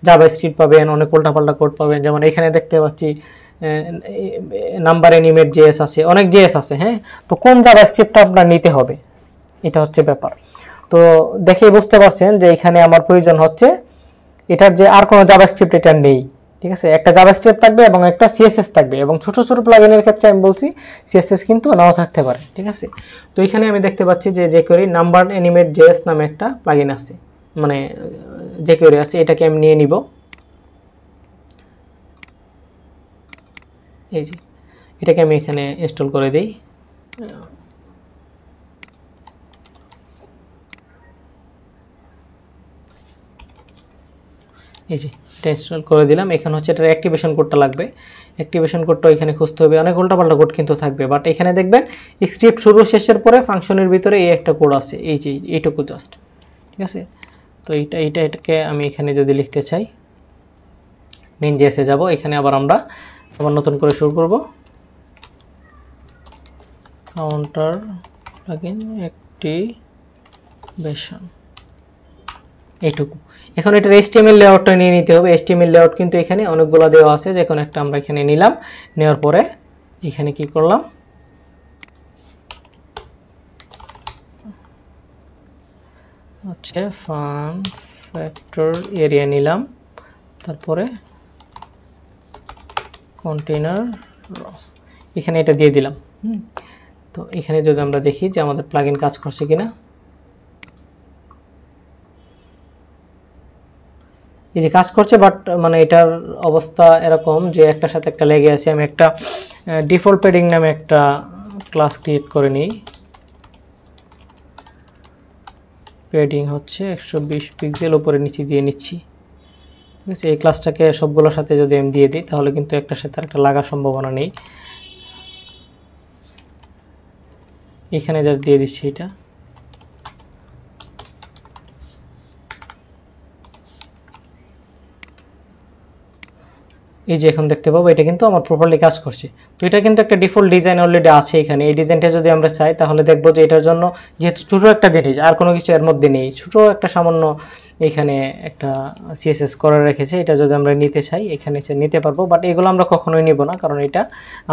জাভাস্ক্রিপ্ট পাবেন, অনেক উল্টাপাল্টা কোড পাবেন। যেমন এখানে দেখতে পাচ্ছি নাম্বার অ্যানিমেট জেএস আছে, অনেক জেএস আছে। হ্যাঁ, তো কোন জাভাস্ক্রিপ্টটা আপনার নিতে হবে এটা হচ্ছে ব্যাপার। তো দেখেই বুঝতে পারছেন যে এখানে আমার প্রয়োজন হচ্ছে এটার যে আর কোনো জাভাস্ক্রিপ্ট এটা নেই। ঠিক আছে, একটা জাভাস্ক্রিপ্ট থাকবে এবং একটা সিএসএস থাকবে, এবং ছোট ছোট প্লাগইনের ক্ষেত্রে আমি বলছি সিএসএস কিন্তু নাও থাকতে পারে। ঠিক আছে, তো এখানে আমি দেখতে পাচ্ছি যে jQuery নাম্বার অ্যানিমেট জেএস নামে একটা প্লাগইন আছে, মানে jQuery আছে, এটাকে আমি নিয়ে নিব। এই যে এটাকে আমি এখানে ইনস্টল করে দেই। এই যে এটা ইনস্টল করে দিলাম। এখানে হচ্ছে এটার অ্যাক্টিভেশন কোডটা লাগবে, অ্যাক্টিভেশন কোডটা এখানে খুঁজতে হবে। অনেক উল্টাপাল্টা কোড কিন্তু থাকবে, বাট এখানে দেখবেন স্ক্রিপ্ট শুরু শেষের পরে ফাংশনের ভিতরে এই একটা কোড আছে, এই যে এইটুকু জাস্ট। ঠিক আছে, তো এটাকে আমি এখানে যদি লিখতে চাই মেইন জেএসে যাব, এখানে আবার আমরা নতুন করে শুরু করব কাউন্টার প্লাগইন অ্যাক্টিভেশন, এইটুকু। এখন এটার HTML লেআউটটা নিয়ে নিতে হবে। HTML লেআউট কিন্তু এখানে অনেকগুলো দেওয়া আছে, যে কোনো একটা আমরা এখানে নিলাম। নেওয়ার পরে এখানে কি করলাম, হচ্ছে ফান ফ্যাক্টর এরিয়া নিলাম, তারপরে কন্টেইনার এখানে এটা দিয়ে দিলাম। তো এখানে যদি আমরা দেখি যে আমাদের প্লাগইন কাজ করছে কিনা, এই যে কাজ করছে, বাট মানে এটার অবস্থা এরকম যে একটার সাথে একটা লেগে আছে। আমি একটা ডিফল্ট প্যাডিং নামে একটা ক্লাস ক্রিয়েট করে নিই। প্যাডিং হচ্ছে 120 পিক্সেল উপরে নিচে দিয়ে নিচ্ছি। ঠিক আছে, এই ক্লাসটাকে সবগুলোর সাথে যদি আমি দিয়ে দিই তাহলে কিন্তু একটার সাথে একটা লাগার সম্ভাবনা নেই। এখানে যা দিয়ে দিচ্ছি এটা, এই যে এখন দেখতে পাবো এটা কিন্তু আমার প্রপারলি কাজ করছে। তো এটা কিন্তু একটা ডিফল্ট ডিজাইন অলরেডি আছে এখানে। এই ডিজাইনটা যদি আমরা চাই তাহলে দেখবো যে এটার জন্য যেহেতু ছোটো একটা জিনিস, আর কোনো কিছু এর মধ্যে নেই, ছোটো একটা সামান্য এখানে একটা সিএসএস করে রেখেছে, এটা যদি আমরা নিতে চাই এখানে নিতে পারবো। বাট এগুলো আমরা কখনোই নিব না, কারণ এটা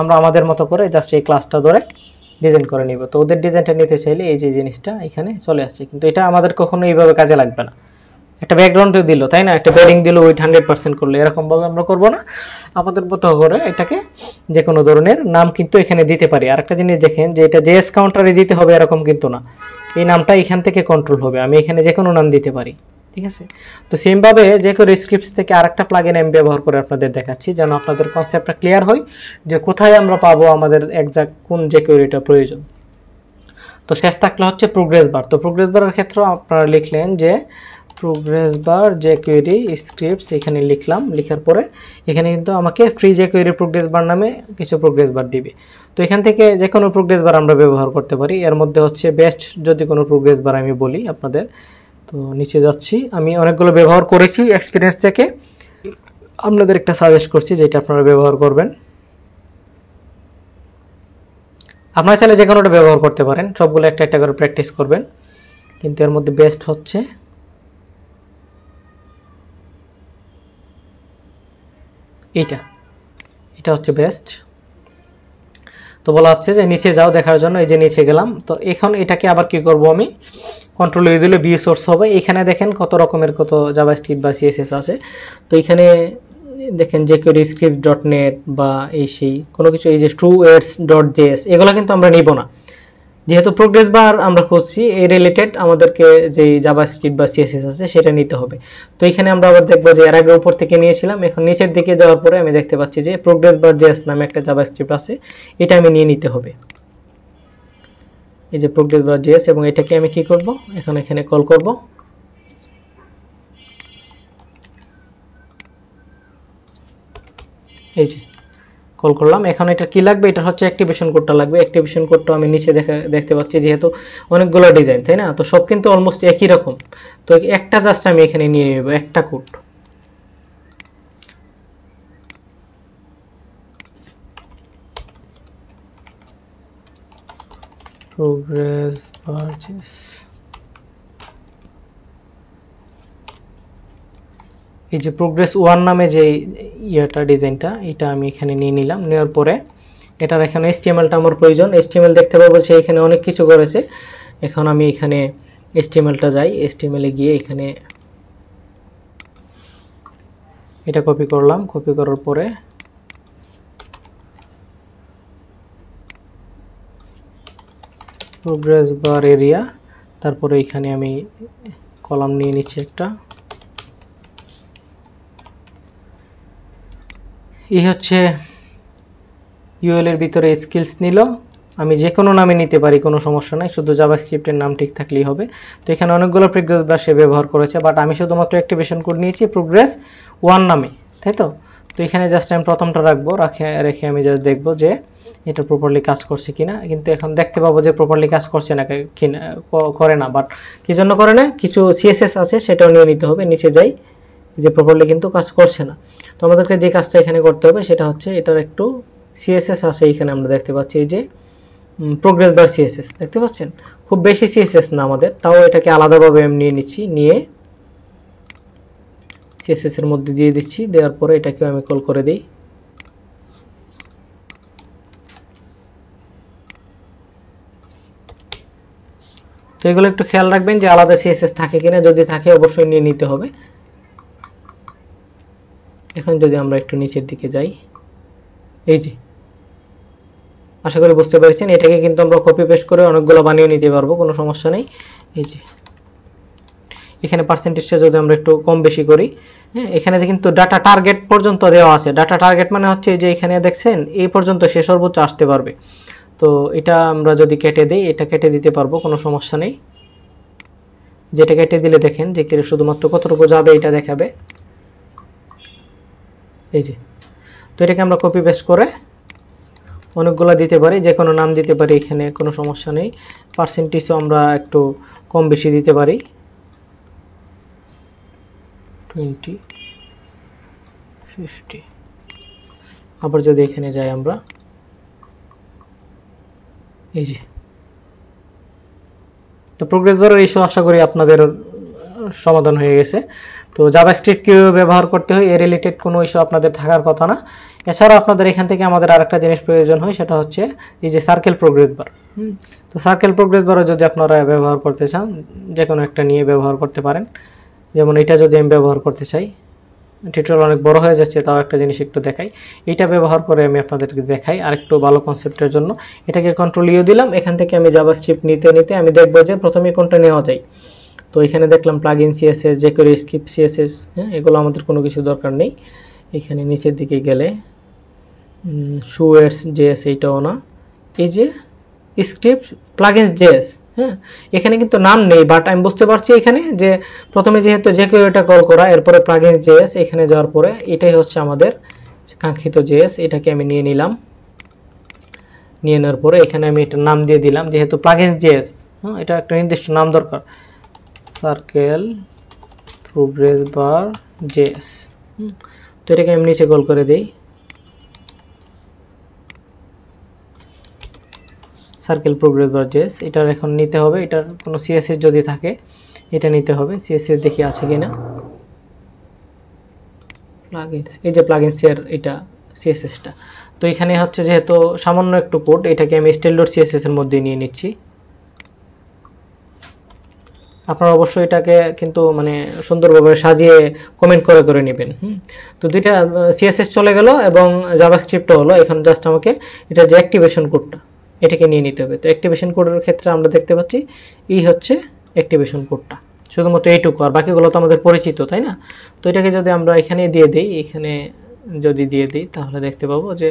আমরা আমাদের মতো করে জাস্ট এই ক্লাসটা ধরে ডিজাইন করে নিব। তো ওদের ডিজাইনটা নিতে চাইলে এই যে জিনিসটা এখানে চলে আসছে, কিন্তু এটা আমাদের কখনো এইভাবে কাজে লাগবে না। একটা ব্যাকগ্রাউন্ডও দিল, তাই না, একটা প্যাডিং দিল, ওইট 100% করলো, এরকমভাবে আমরা করবো না। আমাদের মতো করে এটাকে যে কোনো ধরনের নাম কিন্তু এখানে দিতে পারি। আর একটা জিনিস দেখেন যে এটা জেএস কাউন্টারে দিতে হবে এরকম কিন্তু না, এই নামটা এখান থেকে কন্ট্রোল হবে, আমি এখানে যে কোনো নাম দিতে পারি। ঠিক আছে, তো সেমভাবে jQuery স্ক্রিপ্টস থেকে আরেকটা প্লাগইন আমি ব্যবহার করে আপনাদের দেখাচ্ছি, যেন আপনাদের কনসেপ্টটা ক্লিয়ার হয় যে কোথায় আমরা পাবো আমাদের এক্সাক্ট কোন jQueryটা প্রয়োজন। তো শেষ থাকলে হচ্ছে প্রোগ্রেস বার। তো প্রোগ্রেস বারের ক্ষেত্রেও আপনারা লিখলেন যে প্রোগ্রেস বার jQuery স্ক্রিপ্টস এখানে লিখলাম, লেখার পরে এখানে কিন্তু আমাকে ফ্রি jQuery প্রোগ্রেস বার নামে কিছু প্রোগ্রেস বার দিবে। তো এখান থেকে যে কোনো প্রোগ্রেস বার আমরা ব্যবহার করতে পারি। এর মধ্যে হচ্ছে বেস্ট যদি কোনো প্রোগ্রেস বার আমি বলি আপনাদের, তো নিচে যাচ্ছি, আমি অনেকগুলো ব্যবহার করেছি এক্সপিরিয়েন্স থেকে, আপনাদের একটা সাজেস্ট করছি যেটা আপনারা ব্যবহার করবেন। আপনারা চাইলে যে কোনোটা ব্যবহার করতে পারেন, সবগুলো একটা একটা করে প্র্যাকটিস করবেন, কিন্তু এর মধ্যে বেস্ট হচ্ছে এটা হচ্ছে বেস্ট। তো বলা হচ্ছে যে নিচে যাও দেখার জন্য, এই যে নিচে গেলাম। তো এখন এটাকে আবার কি করব, আমি কন্ট্রোল ইউ দিলে ভিউ সোর্স হবে। এখানে দেখেন কত রকমের কত জাভাস্ক্রিপ্ট বা সিএসএস আছে। তো এখানে দেখেন jQuery script .net বা এই সেই কোনো কিছু, এই যে trueads.js এগুলো কিন্তু আমরা নিব না, যেহেতু প্রোগ্রেস বার আমরা খুঁজছি এই রিলেটেড আমাদেরকে যে জাভাস্ক্রিপ্ট বা সিএসএস আছে সেটা নিতে হবে। তো এখানে আমরা আবার দেখব যে এর আগে উপর থেকে নিয়েছিলাম, এখন নিচের দিকে যাওয়ার পরে আমি দেখতে পাচ্ছি যে প্রোগ্রেস বার জেএস নামে একটা জাভাস্ক্রিপ্ট আছে, এটা আমি নিয়ে নিতে হবে। এই যে প্রোগ্রেস বার জেএস, এবং এটাকে আমি কি করব, এখন এখানে কল করব। এই যে কল করলাম। এখন এটা কি লাগবে, এটা হচ্ছে অ্যাক্টিভেশন কোডটা লাগবে। অ্যাক্টিভেশন কোডটা আমি নিচে দেখতে পাচ্ছি, যেহেতু অনেকগুলো ডিজাইন তাই না, তো সব কিন্তু অলমোস্ট একই রকম। তো একটা জাস্ট আমি এখানে নিয়ে নেব, একটা কোড। প্রোগ্রেস বারজেস, এই যে প্রোগ্রেস 1 নামে যে ইয়েটা ডিজাইনটা, এটা আমি এখানে নিয়ে নিলাম। নেওয়ার পরে এটার এখানে HTML-টা আমার প্রয়োজন। HTML দেখতে পাবো বলছে এখানে অনেক কিছু করেছে। এখন আমি এখানে HTML-টা যাই, HTML-এ গিয়ে এখানে এটা কপি করলাম। কপি করার পরে প্রোগ্রেস বার এরিয়া, তারপরে এখানে আমি কলাম নিয়ে নিচ্ছি একটা। এই হচ্ছে ইউএল এর ভিতরে স্কিলস নিল, আমি যে কোনো নামে নিতে পারি, কোনো সমস্যা নাই, শুধু জাভাস্ক্রিপ্টের নাম ঠিক থাকলেই হবে। তো এখানে অনেকগুলো প্রোগ্রেস বার সে ব্যবহার করেছে, বাট আমি শুধুমাত্র অ্যাক্টিভেশন কোড নিয়েছি প্রোগ্রেস 1 নামে, তাই তো। তো এখানে জাস্ট আমি প্রথমটা রাখবো, রেখে আমি জাস্ট দেখবো যে এটা প্রপারলি কাজ করছে কিনা। কিন্তু এখন দেখতে পাবো যে প্রপারলি কাজ করছে না কিনা, করে না। বাট কি জন্য করে না, কিছু সিএসএস আছে সেটাও নিয়ে নিতে হবে। নিচে যাই, যে প্রপারলি কিন্তু কাজ করছে না। তো আমাদেরকে যে কাজটা এখানে করতে হবে সেটা হচ্ছে এটার একটু সিএসএস আছে, এখানে আমরা দেখতে পাচ্ছি এই যে প্রোগ্রেস বার সিএসএস দেখতে পাচ্ছেন, খুব বেশি সিএসএস না আমাদের, তাও এটাকে আলাদাভাবে আমি নিয়ে নিচ্ছি, নিয়ে সিএসএস এর মধ্যে দিয়ে দিচ্ছি। দেওয়ার পরে এটাকে আমি কল করে দিই। তো এগুলো একটু খেয়াল রাখবেন যে আলাদা সিএসএস থাকে কিনা, যদি থাকে অবশ্যই নিয়ে নিতে হবে। এখন যদি আমরা একটু নিচের দিকে যাই, এই যে আশা করি বুঝতে পেরেছেন, এটাকে কিন্তু আমরা কপি পেস্ট করে অনেকগুলো বানিয়ে নিতে পারবো, কোনো সমস্যা নেই। এই যে এখানে পার্সেন্টেজটা যদি আমরা একটু কম বেশি করি, হ্যাঁ, এখানে কিন্তু ডাটা টার্গেট পর্যন্ত দেওয়া আছে। ডাটা টার্গেট মানে হচ্ছে যে এখানে দেখছেন এই পর্যন্ত সে সর্বোচ্চ আসতে পারবে। তো এটা আমরা যদি কেটে দিই, এটা কেটে দিতে পারবো, কোনো সমস্যা নেই। যেটা কেটে দিলে দেখেন যে শুধুমাত্র কতটুকু যাবে এটা দেখাবে। এই যে, তো এটাকে আমরা কপি পেস্ট করে অনেকগুলো দিতে পারি, যে কোনো নাম দিতে পারি, এখানে কোনো সমস্যা নেই। পার্সেন্টেজও আমরা একটু কম বেশি দিতে পারি, 20, 50। আবার যদি এখানে যাই আমরা, এই যে, তো প্রোগ্রেস বারের ইস্যু আশা করি আপনাদের সমাধান হয়ে গেছে। তো জাভাস্ক্রিপ্ট কিভাবে ব্যবহার করতে হয় এ রিলেটেড কোনো ইস্যু আপনাদের থাকার কথা না। এছাড়াও আপনাদের এখান থেকে আমাদের আরেকটা জিনিস প্রয়োজন হয়, সেটা হচ্ছে এই যে সার্কেল প্রোগ্রেস বার। তো সার্কেল প্রোগ্রেস বারও যদি আপনারা ব্যবহার করতে চান, যে কোনো একটা নিয়ে ব্যবহার করতে পারেন। যেমন এটা যদি আমি ব্যবহার করতে চাই, টিউটোরিয়াল অনেক বড় হয়ে যাচ্ছে, তাও একটা জিনিস একটু দেখাই। এটা ব্যবহার করে আমি আপনাদেরকে দেখাই আরেকটু ভালো কনসেপ্টের জন্য। এটাকে কন্ট্রোল ইউ দিলাম, এখান থেকে আমি জাভাস্ক্রিপ্ট নিতে আমি দেখবো যে প্রথমে কোনটা নেওয়া যায়। তো এখানে দেখলাম plugin CSS, jQuery script CSS, হ্যাঁ, এগুলো আমাদের কোনো কিছু দরকার নেই। এখানে নিচের দিকে গেলে Trueads.js এইটাও না, এই যে স্ক্রিপ্ট প্লাগইনস জেএস, হ্যাঁ, এখানে কিন্তু নাম নেই, বাট আমি বুঝতে পারছি এখানে যে প্রথমে যেহেতু যে কেউ এটা কল করা, এরপরে প্লাগইন জেএস, এখানে যাওয়ার পরে এটাই হচ্ছে আমাদের কাঙ্ক্ষিত জেএস। এটাকে আমি নিয়ে নিলাম, নিয়ে নেওয়ার পরে এখানে আমি এটা নাম দিয়ে দিলাম, যেহেতু প্লাগইন জেএস, হ্যাঁ, এটা একটা নির্দিষ্ট নাম দরকার, সার্কেল প্রোগ্রেস বার জেএস। তো এটাকে আমি নিচে কল করে দিই, সার্কেল প্রোগ্রেস বার জেএস। এটার এখন নিতে হবে, এটার কোনো সিএসএস যদি থাকে এটা নিতে হবে, সিএসএস দেখি আছে কিনা। প্লাগইনস, এই যে প্লাগইনস এর এটা সিএসএসটা। তো এখানে হচ্ছে যেহেতু সামান্য একটু কোড, এটাকে আমি style.css এর মধ্যে নিয়ে নিচ্ছি। আপনারা অবশ্যই এটাকে কিন্তু মানে সুন্দরভাবে সাজিয়ে কমেন্ট করে করে নেবেন। তো দুইটা সিএসএস চলে গেল এবং জাভাস্ক্রিপ্টও হলো। এখন জাস্ট আমাকে এটা যে অ্যাক্টিভেশন কোডটা, এটাকে নিয়ে নিতে হবে। তো অ্যাক্টিভেশন কোডের ক্ষেত্রে আমরা দেখতে পাচ্ছি এই হচ্ছে অ্যাক্টিভেশন কোডটা, শুধুমাত্র এইটুকু, আর বাকিগুলো তো আমাদের পরিচিত, তাই না? তো এটাকে যদি আমরা এখানে দিয়ে দিই, এখানে যদি দিয়ে দিই তাহলে দেখতে পাবো যে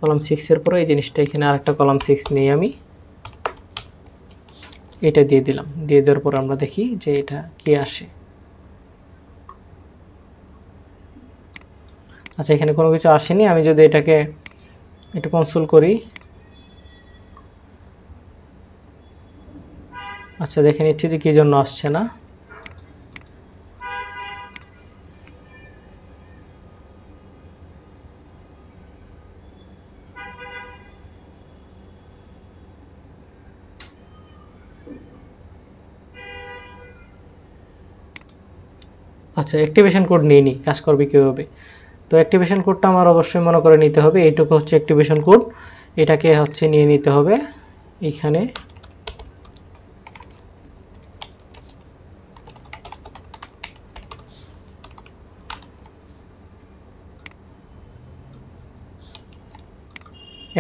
কলাম 6 এর পরে এই জিনিসটা, এখানে আরেকটা কলাম 6 নিয়ে আমি এটা দিয়ে দিলাম। দিয়ে দেওয়ার পর আমরা দেখি যে এটা কি আসে। আচ্ছা, এখানে কোনো কিছু আসেনি। আমি যদি এটাকে একটু কনসোল করি, আচ্ছা দেখে নিচ্ছি যে কি জন্য আসছে না। আচ্ছা, অ্যাক্টিভেশন কোড নিয়ে নিই, কাজ করবে কীভাবে। তো অ্যাক্টিভেশন কোডটা আমার অবশ্যই মনে করে নিতে হবে, এইটুকু হচ্ছে অ্যাক্টিভেশন কোড। এটাকে হচ্ছে নিয়ে নিতে হবে এইখানে,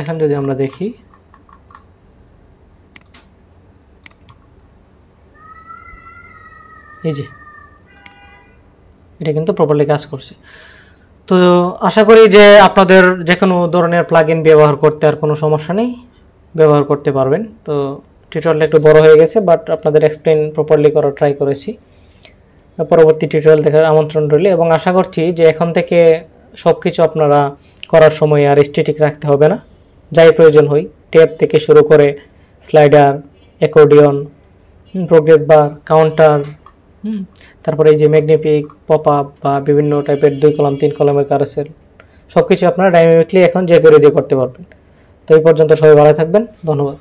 এখন যদি আমরা দেখি এই যে এটা কিন্তু প্রপারলি কাজ করছে। তো আশা করি যে আপনাদের যে কোনো ধরনের প্লাগইন ব্যবহার করতে আর কোনো সমস্যা নেই, ব্যবহার করতে পারবেন। তো টিউটোরিয়ালটা একটু বড় হয়ে গেছে, বাট আপনাদের এক্সপ্লেন প্রপারলি করার ট্রাই করেছি। পরবর্তী টিউটোরিয়াল দেখার আমন্ত্রণ রইল, এবং আশা করছি যে এখন থেকে সব কিছু আপনারা করার সময় আর স্ট্যাটিক রাখতে হবে না। যাই প্রয়োজন হয়, ট্যাব থেকে শুরু করে স্লাইডার, অ্যাকর্ডিয়ন, প্রোগ্রেস বার, কাউন্টার, তারপরে এই যে ম্যাগনিফিক, পপ আপ বা বিভিন্ন টাইপের 2 কলাম 3 কলামের ক্যারোসেল, সব কিছু আপনারা ডাইনামিকলি এখন যে করে দিয়ে করতে পারবেন। তো এই পর্যন্ত সবাই ভালো থাকবেন, ধন্যবাদ।